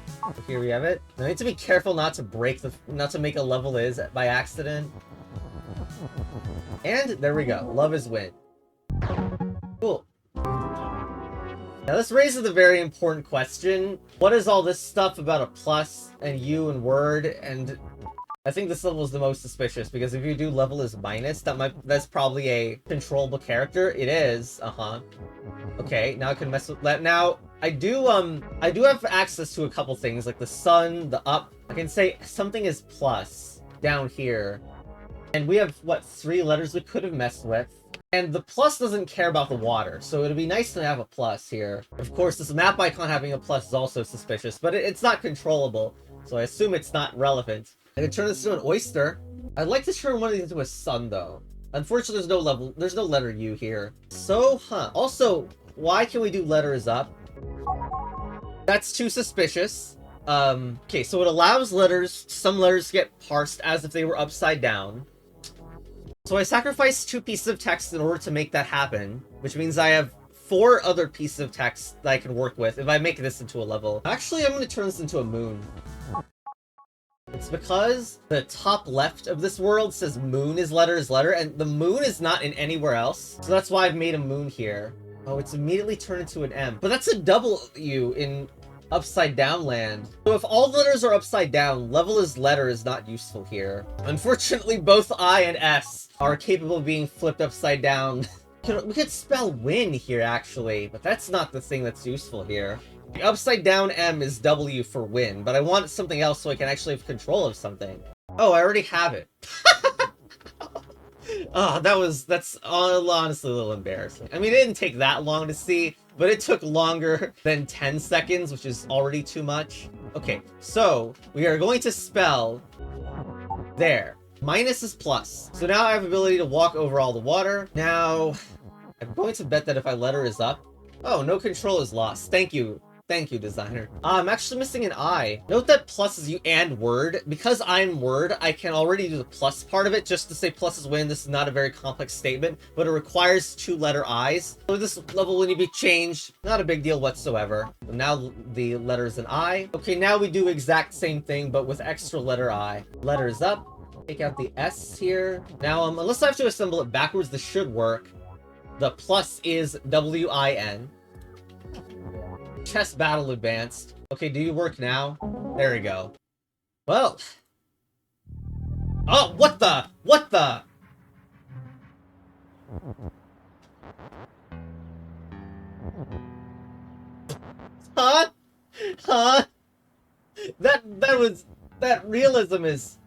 Here we have it. I need to be careful not to break the... not to make a level is by accident. And there we go. Love is win. Cool. Now this raises a very important question. What is all this stuff about a plus and U and word? And I think this level is the most suspicious because if you do level is minus, that's probably a controllable character. It is. Okay, now I can mess with that. Now I do have access to a couple things like the sun, the up. I can say something is plus down here. And we have, what, 3 letters we could have messed with. And the plus doesn't care about the water, so it'd be nice to have a plus here. Of course, this map icon having a plus is also suspicious, but it's not controllable, so I assume it's not relevant. I can turn this into an oyster. I'd like to turn one of these into a sun, though. Unfortunately, there's no letter U here. So, also, why can we do letters up? That's too suspicious. Okay, so it allows some letters to get parsed as if they were upside down. So I sacrificed 2 pieces of text in order to make that happen, which means I have 4 other pieces of text that I can work with if I make this into a level. Actually, I'm going to turn this into a moon. It's because the top left of this world says moon is letter, and the moon is not in anywhere else. So that's why I've made a moon here. Oh, it's immediately turned into an M. But that's a W in upside down land. So if all letters are upside down, level as letter is not useful here. Unfortunately, both I and S are capable of being flipped upside down. We could spell win here, actually, but that's not the thing that's useful here. The upside down M is W for win, but I want something else so I can actually have control of something. Oh, I already have it. Oh, that's honestly a little embarrassing. I mean, it didn't take that long to see, but it took longer than 10 seconds, which is already too much. Okay, so we are going to spell there. Minus is plus. So now I have ability to walk over all the water. Now, I'm going to bet that if I letter is up... Oh, no control is lost. Thank you. Thank you, designer. I'm actually missing an I. Note that plus is you and word. Because I'm word, I can already do the plus part of it just to say plus is win. This is not a very complex statement, but it requires 2 letter I's. So this level will need to be changed. Not a big deal whatsoever. But now the letter is an I. Okay, now we do exact same thing, but with extra letter I. Letter is up. Take out the S here. Now, unless I have to assemble it backwards, this should work. The plus is W-I-N. Chess battle advanced. Okay, do you work now? There we go. Well. Oh, what the? What the? Huh? Huh? That realism is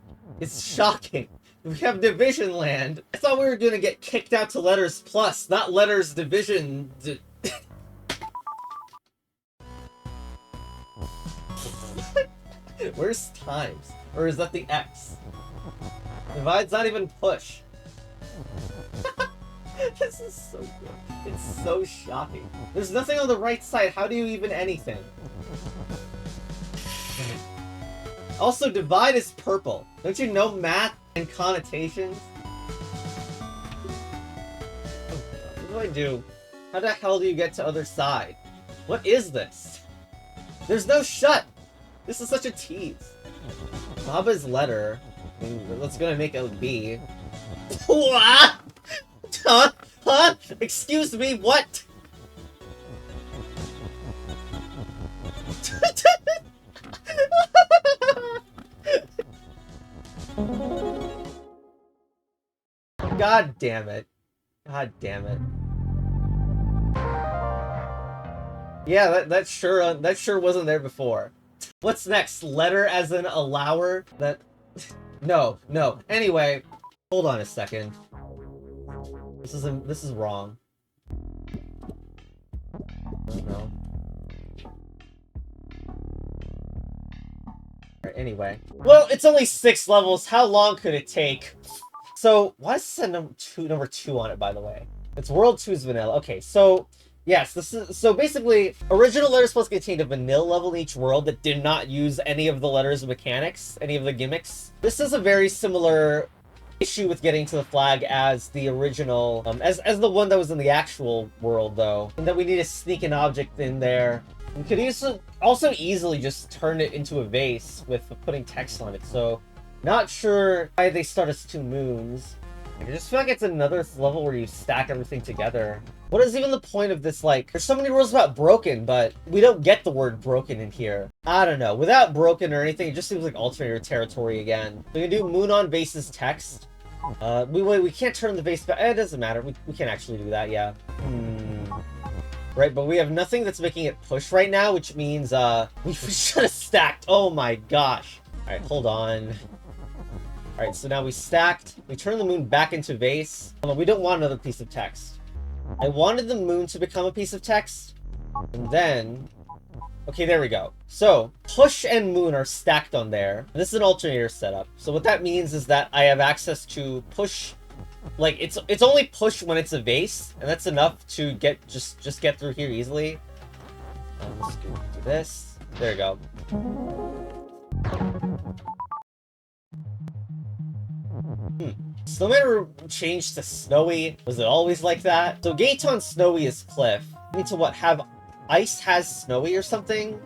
shocking. We have division land. I thought we were gonna get kicked out to letters plus, not letters division. Where's times? Or is that the X? Divide's not even push. This is so good. It's so shocking. There's nothing on the right side. How do you even anything? Also, divide is purple. Don't you know math and connotations? Oh, what do I do? How the hell do you get to other side? What is this? There's no shut! This is such a tease. Baba's letter. That's gonna make a B. What? Huh? Huh? Excuse me, what? God damn it. God damn it. Yeah, that sure wasn't there before. What's next? Letter as an allower? That... No. Anyway, hold on a second. This is wrong. No. Alright, anyway. Well, it's only 6 levels. How long could it take? so why is this a number two on it, by the way? It's World 2's vanilla. Okay, so yes, this is so basically original letters plus contained a vanilla level in each world that did not use any of the letters mechanics, any of the gimmicks. This is a very similar issue with getting to the flag as the original, as the one that was in the actual world though, and that we need to sneak an object in there. We could also easily just turn it into a vase with putting text on it, so not sure why they start as two moons. I just feel like it's another level where you stack everything together. What is even the point of this? Like, there's so many rules about broken, but we don't get the word broken in here. I don't know. Without broken or anything, it just seems like alternator territory again. We can do moon on vase's text. We can't turn the vase back. It doesn't matter. We can actually do that, yeah. Right, but we have nothing that's making it push right now, which means, we should have stacked. Oh my gosh. Alright, hold on. Alright, so now we stacked. We turn the moon back into vase. We don't want another piece of text. I wanted the moon to become a piece of text. And then... Okay, there we go. So, push and moon are stacked on there. This is an alternator setup. So what that means is that I have access to push... Like, it's only push when it's a vase, and that's enough to just get through here easily. Let's do this. There we go. Snowman changed to Snowy. Was it always like that? So gate on Snowy is Cliff. I need to what, have Ice has Snowy or something?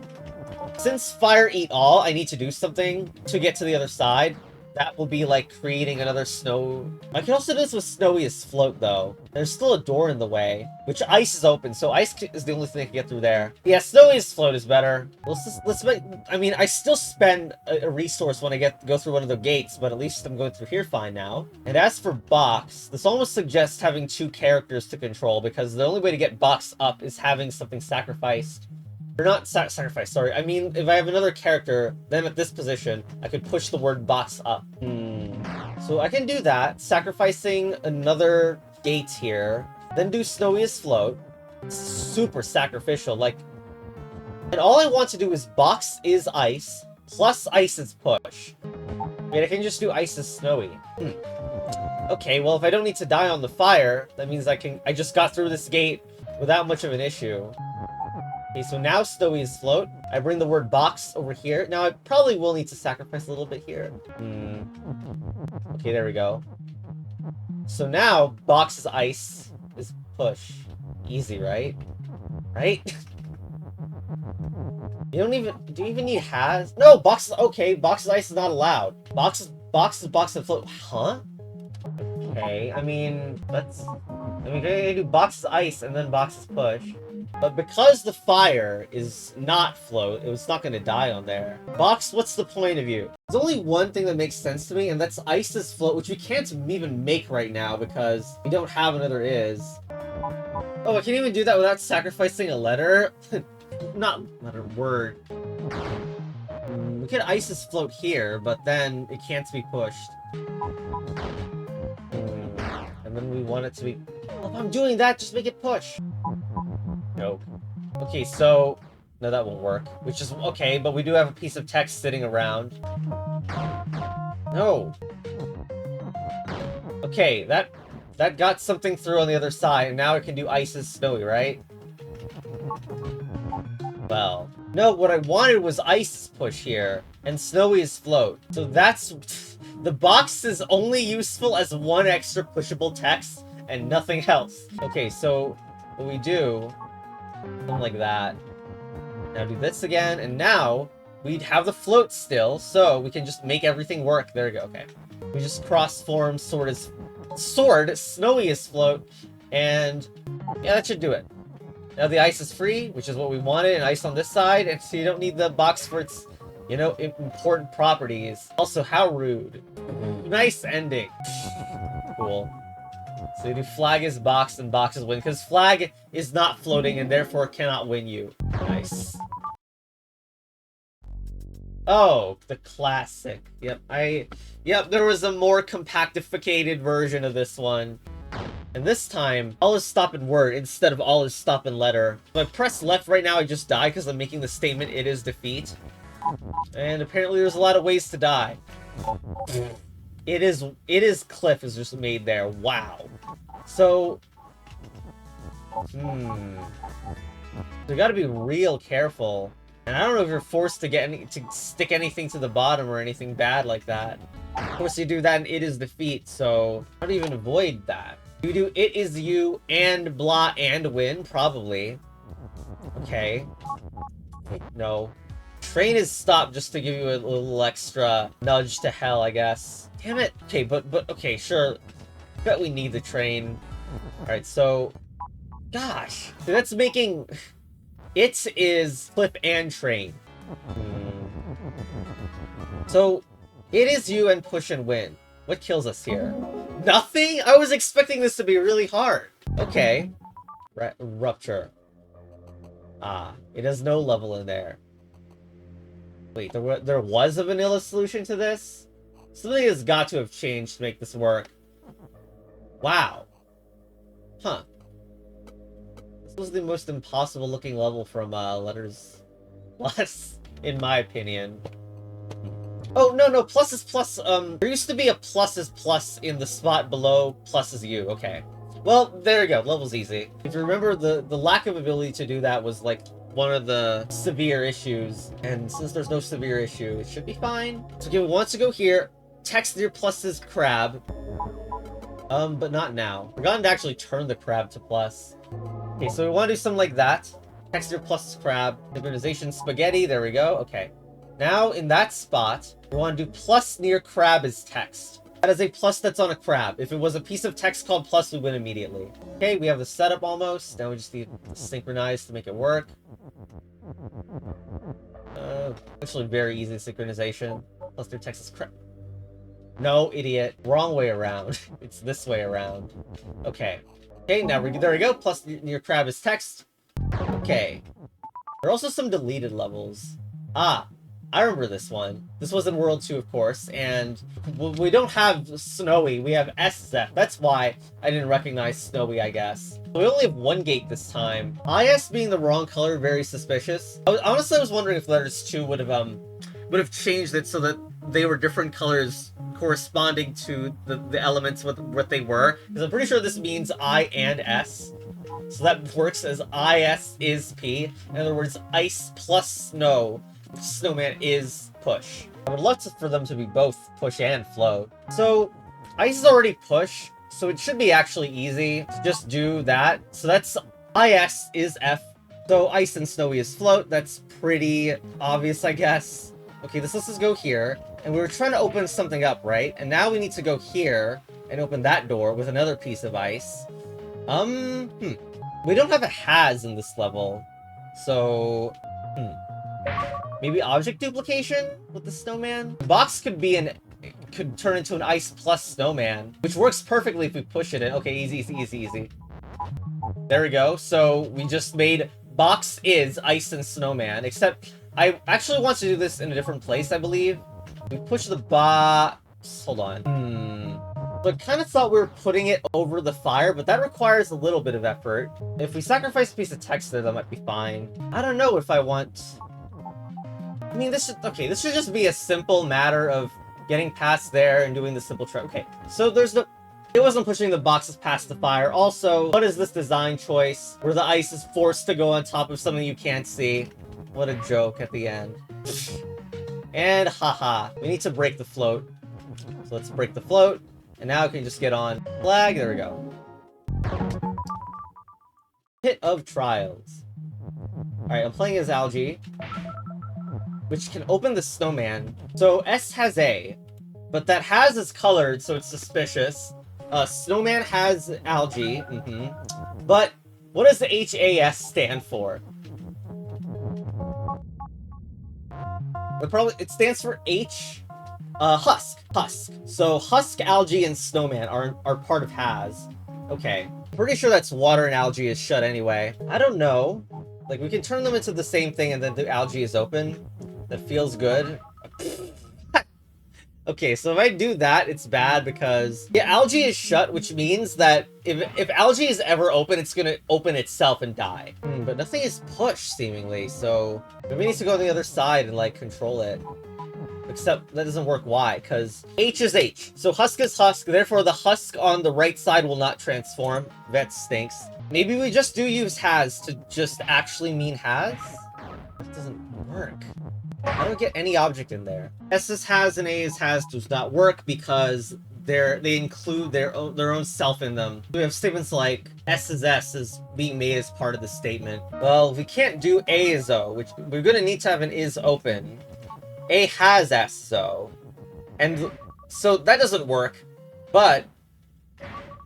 Since Fire Eat All, I need to do something to get to the other side. That will be like creating another snow. I can also do this with Snowy as Float though. There's still a door in the way, which Ice is open, so Ice is the only thing I can get through there. Yeah, Snowy as Float is better. Let's make, I mean, I still spend a resource when I go through one of the gates, but at least I'm going through here fine now. And as for Box, this almost suggests having two characters to control, because the only way to get Box up is having something sacrificed. Or not sacrifice, sorry. I mean, if I have another character, then at this position, I could push the word box up. So I can do that, sacrificing another gate here, then do Snowy as Float. It's super sacrificial, like... And all I want to do is box is ice, plus ice is push. I mean, I can just do ice as Snowy. Okay, well, if I don't need to die on the fire, that means I just got through this gate without much of an issue. Okay, so now Snowy is Float. I bring the word box over here. Now, I probably will need to sacrifice a little bit here. Okay, there we go. So now, box is ice is push. Easy, right? Right? Do you even need has? No, box is, okay, box is ice is not allowed. Box is box and float. Huh? Okay, I mean, I can do box is ice and then box is push. But because the fire is not float, it's not going to die on there. Box, what's the point of you? There's only one thing that makes sense to me, and that's ice is float, which we can't even make right now because we don't have another is. Oh, I can't even do that without sacrificing a letter? Not letter, word. We could ice is float here, but then it can't be pushed. And then we want it to be... Well, if I'm doing that, just make it push. Nope. Okay, so... No, that won't work. Which is okay, but we do have a piece of text sitting around. No! Okay, that got something through on the other side, and now it can do ice is Snowy, right? Well... No, what I wanted was ice push here, and Snowy is float. So that's... The box is only useful as one extra pushable text, and nothing else. Okay, so... What we do... Something like that. Now do this again, and now we'd have the float still, so we can just make everything work. There we go, okay. We just cross-form sword, Snowy is float, and yeah, that should do it. Now the ice is free, which is what we wanted, and ice on this side, and so you don't need the box for its, you know, important properties. Also, how rude. Nice ending. Cool. So you do flag is box and box is win, because flag is not floating and therefore cannot win you. Nice. Oh, the classic. Yep, there was a more compactificated version of this one. And this time, all is stop in word instead of all is stop in letter. If I press left right now, I just die because I'm making the statement, it is defeat. And apparently there's a lot of ways to die. It is cliff is just made there. Wow. So, we gotta be real careful. And I don't know if you're forced to stick anything to the bottom or anything bad like that. Of course, you do that and it is defeat, so how do you even avoid that? You do it is you and blah and win? Probably. Okay. Wait, no. Train is stopped just to give you a little extra nudge to hell, I guess. Damn it. Okay, but okay, sure. Bet we need the train. Alright, so... Gosh. So that's making... It is flip and train. So, it is you and push and win. What kills us here? Nothing? I was expecting this to be really hard. Okay. Rupture. Ah, it has no level in there. Wait, there was a vanilla solution to this? Something has got to have changed to make this work. Wow. Huh. This was the most impossible looking level from Letters Plus, in my opinion. Oh, no, plus is plus, there used to be a plus is plus in the spot below plus is you, okay. Well, there you go, level's easy. If you remember, the lack of ability to do that was, like, one of the severe issues, and since there's no severe issue, it should be fine. So again, we want to go here, text your plus is crab, but not now. Forgotten to actually turn the crab to plus. Okay, so we want to do something like that. Text your plus crab, synchronization spaghetti, there we go, okay. Now, in that spot, we want to do plus near crab is text. That is a plus that's on a crab. If it was a piece of text called plus, we win immediately. Okay, we have the setup almost. Now we just need to synchronize to make it work. Actually very easy synchronization. Plus near text is crab. No, idiot. Wrong way around. It's this way around. Okay. Okay, now there we go. Plus near crab is text. Okay. There are also some deleted levels. Ah, I remember this one. This was in World 2, of course, and we don't have Snowy, we have SZ. That's why I didn't recognize Snowy, I guess. So we only have one gate this time. IS being the wrong color, very suspicious. Honestly, I was wondering if Letters 2 would have changed it so that they were different colors corresponding to the elements with what they were. Because I'm pretty sure this means I and S. So that works as IS is P. In other words, ice plus snow. Snowman is push. I would love for them to be both push and float. So, ice is already push, so it should be actually easy to just do that. So that's IS is F. So ice and snowy is float. That's pretty obvious, I guess. Okay, this lets us go here. And we were trying to open something up, right? And now we need to go here and open that door with another piece of ice. We don't have a has in this level. So, maybe object duplication with the snowman? The box could turn into an ice plus snowman, which works perfectly if we push it in. Okay, easy. There we go. So we just made box is ice and snowman, except I actually want to do this in a different place, I believe. We push the box. Hold on. So I kind of thought we were putting it over the fire, but that requires a little bit of effort. If we sacrifice a piece of text there, that might be fine. I don't know if I want... I mean, this should just be a simple matter of getting past there and doing the simple trick. Okay, so it wasn't pushing the boxes past the fire. Also, what is this design choice where the ice is forced to go on top of something you can't see? What a joke at the end. And haha, we need to break the float. So let's break the float, and now we can just get on flag. There we go. Pit of Trials. Alright, I'm playing as Algae, which can open the snowman. So S has A, but that has is colored, so it's suspicious. Snowman has algae, but what does the HAS stand for? It stands for husk. So husk, algae, and snowman are part of has. Okay, pretty sure that's water and algae is shut anyway. I don't know. Like, we can turn them into the same thing and then the algae is open. That feels good. Okay, so if I do that, it's bad because... Yeah, algae is shut, which means that if algae is ever open, it's gonna open itself and die. But nothing is pushed, seemingly, so... We need to go on the other side and, like, control it. Except that doesn't work. Why? Because H is H. So husk is husk, therefore the husk on the right side will not transform. That stinks. Maybe we just do use has to just actually mean has? That doesn't work. I don't get any object in there. S is has and A is has does not work because they include their own self in them. We have statements like S is being made as part of the statement. Well, we can't do A is O, which we're gonna need to have an is open. A has S though. And so that doesn't work, but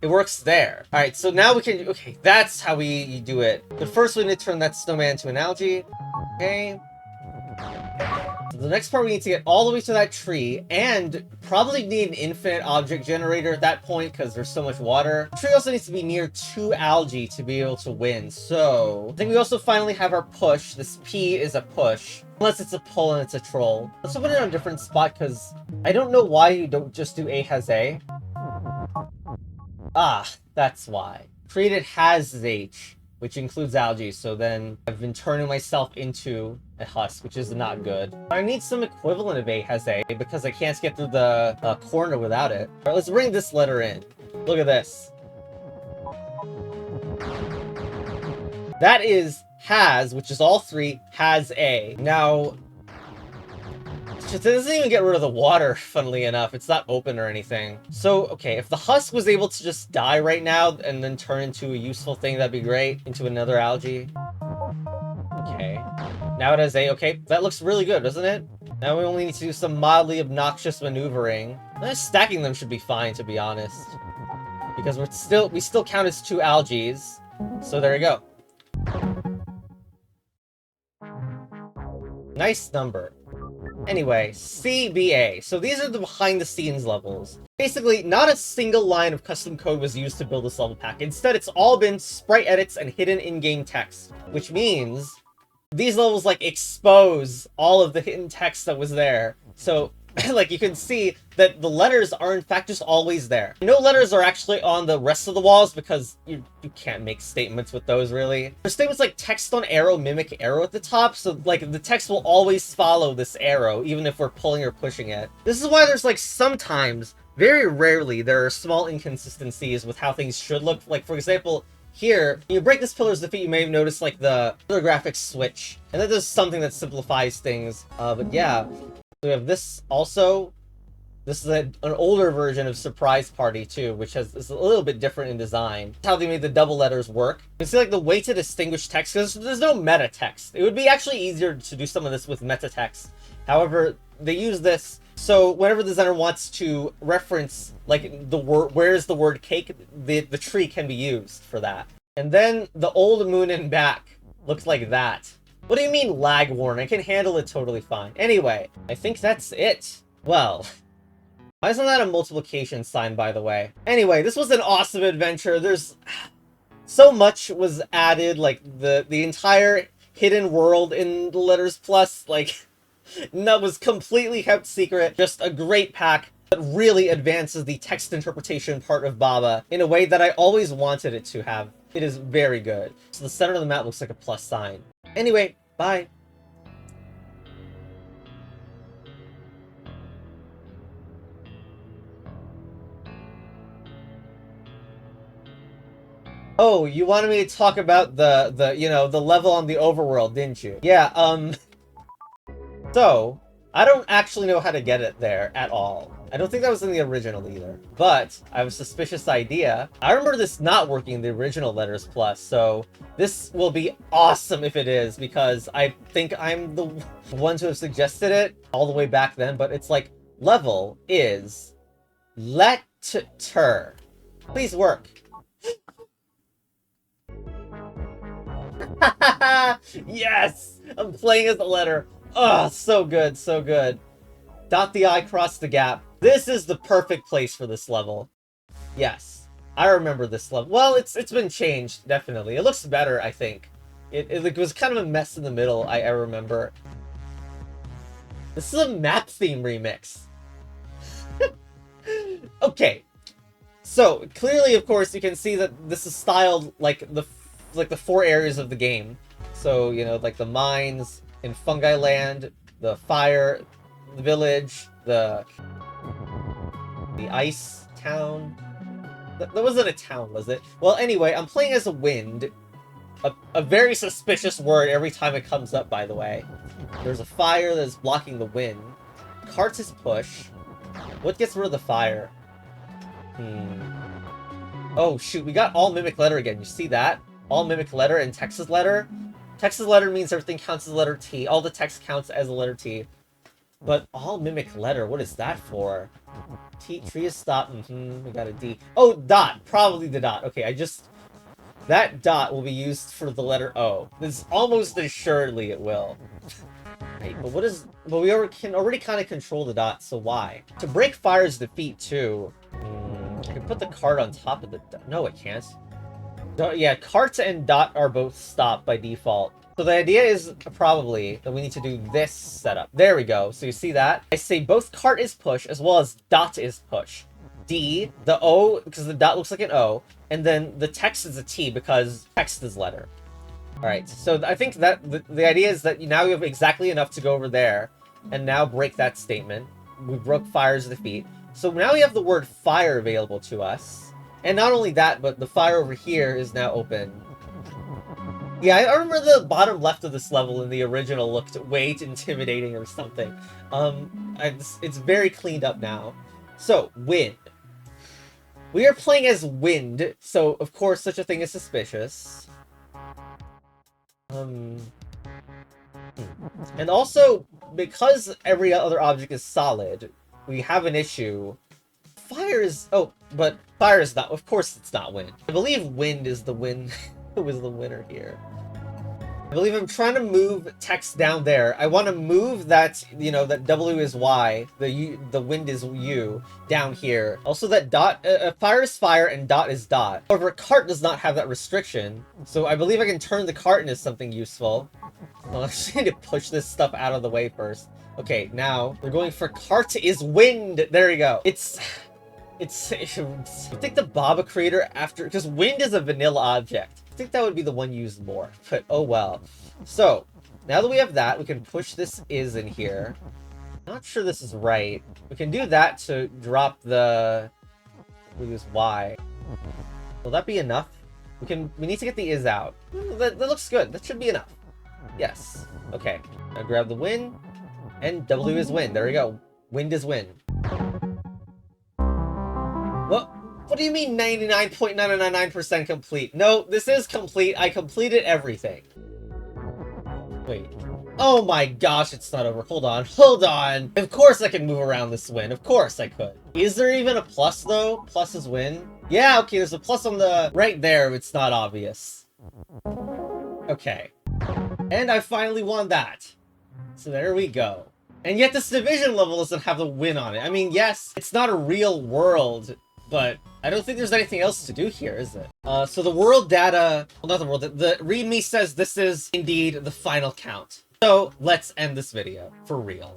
it works there. Alright, so now we can, okay, that's how we do it. But first we need to turn that snowman into an algae. Okay. So the next part we need to get all the way to that tree, and probably need an infinite object generator at that point because there's so much water. The tree also needs to be near 2 algae to be able to win, so I think we also finally have our push. This P is a push. Unless it's a pull and it's a troll. Let's put it on a different spot because I don't know why you don't just do A has A. Ah, that's why. Created has H, which includes algae, so then I've been turning myself into a husk, which is not good. I need some equivalent of A has A because I can't get through the corner without it. All right, let's bring this letter in. Look at this. That is has, which is all 3, has A. Now, it doesn't even get rid of the water, funnily enough. It's not open or anything. So, okay, if the husk was able to just die right now and then turn into a useful thing, that'd be great. Into another algae. Okay. Now it has A. Okay, that looks really good, doesn't it? Now we only need to do some mildly obnoxious maneuvering. Stacking them should be fine, to be honest. Because we still count as 2 algae. So there you go. Nice number. Anyway, CBA. So these are the behind-the-scenes levels. Basically, not a single line of custom code was used to build this level pack. Instead, it's all been sprite edits and hidden in-game text. Which means these levels, like, expose all of the hidden text that was there. So, like, you can see that the letters are, in fact, just always there. No letters are actually on the rest of the walls because you can't make statements with those, really. There's statements like text on arrow, mimic arrow at the top, so, like, the text will always follow this arrow, even if we're pulling or pushing it. This is why there's, like, sometimes, very rarely, there are small inconsistencies with how things should look. Like, for example, here, when you break this pillar's defeat, you may have noticed, like, the color graphics switch. And that does something that simplifies things. But yeah. We have this also. This is an older version of Surprise Party too, which is a little bit different in design. That's how they made the double letters work. You can see like the way to distinguish text, because there's no meta text. It would be actually easier to do some of this with meta text. However, they use this so whenever the designer wants to reference like the word, where's the word cake, the tree can be used for that. And then the old moon and back looks like that. What do you mean lag warning? I can handle it totally fine. Anyway, I think that's it. Well, why isn't that a multiplication sign, by the way? Anyway, this was an awesome adventure. There's so much was added, like the entire hidden world in the Letters Plus, like, that was completely kept secret. Just a great pack that really advances the text interpretation part of Baba in a way that I always wanted it to have. It is very good. So the center of the map looks like a plus sign. Anyway, bye. Oh, you wanted me to talk about the you know, the level on the overworld, didn't you? Yeah, so, I don't actually know how to get it there at all. I don't think that was in the original either. But, I have a suspicious idea. I remember this not working in the original Letters Plus, so this will be awesome if it is, because I think I'm the one to have suggested it all the way back then, but it's like, level is letter. Please work. Yes! I'm playing as a letter. Oh, so good, so good. Dot the I, cross the gap. This is the perfect place for this level. Yes, I remember this level. Well, it's been changed, definitely. It looks better, I think. It was kind of a mess in the middle, I remember. This is a map theme remix. Okay. So, clearly, of course, you can see that this is styled like the 4 areas of the game. So, you know, like the mines in Fungi Land, the fire, village, the ice town. That wasn't a town, was it? Well, anyway, I'm playing as a wind. A very suspicious word every time it comes up, by the way. There's a fire that's blocking the wind. Cart is push. What gets rid of the fire? Oh, shoot, we got all mimic letter again. You see that? All mimic letter and Texas letter. Texas letter means everything counts as a letter T. All the text counts as a letter T. But all mimic letter, what is that for? T, tree is stop. We got a D. Oh, dot. Probably the dot. Okay, that dot will be used for the letter O. This almost assuredly it will. Right, but we can already kind of control the dot, so why? To break fire's defeat too. I can put the cart on top of the dot. No, it can't. Yeah, cart and dot are both stopped by default. So the idea is probably that we need to do this setup. There we go. So you see that? I say both cart is push as well as dot is push. D, the O, because the dot looks like an O, and then the text is a T because text is letter. Alright, so I think that the idea is that now we have exactly enough to go over there, and now break that statement. We broke fire's defeat. So now we have the word fire available to us. And not only that, but the fire over here is now open. Yeah, I remember the bottom left of this level in the original looked way too intimidating or something. It's very cleaned up now. So, wind. We are playing as wind, so of course such a thing is suspicious. And also, because every other object is solid, we have an issue. Fire is... Oh, but fire is not... Of course it's not wind. I believe wind is the win... was the winner here. I believe I'm trying to move text down there. I want to move that, you know, that W is Y, the wind is U, down here. Also that dot, fire is fire and dot is dot. However, cart does not have that restriction, so I believe I can turn the cart into something useful. Well, I actually need to push this stuff out of the way first. Okay, now, we're going for cart is wind! There we go. I think the Baba creator after, because wind is a vanilla object. I think that would be the one used more, but oh well. So, now that we have that, we can push this is in here. Not sure this is right. We can do that to drop the... We use Y. Will that be enough? We need to get the is out. That looks good. That should be enough. Yes. Okay. Now grab the win, and W is win. There we go. Wind is win. What do you mean 99.999% complete? No, this is complete. I completed everything. Wait. Oh my gosh, it's not over. Hold on. Hold on. Of course I can move around this win. Of course I could. Is there even a plus, though? Plus is win? Yeah, okay, there's a plus on the... right there. It's not obvious. Okay. And I finally won that. So there we go. And yet this division level doesn't have the win on it. I mean, yes, it's not a real world, but I don't think there's anything else to do here, is it? So the world data, well, not the world, the README says this is indeed the final count. So let's end this video for real.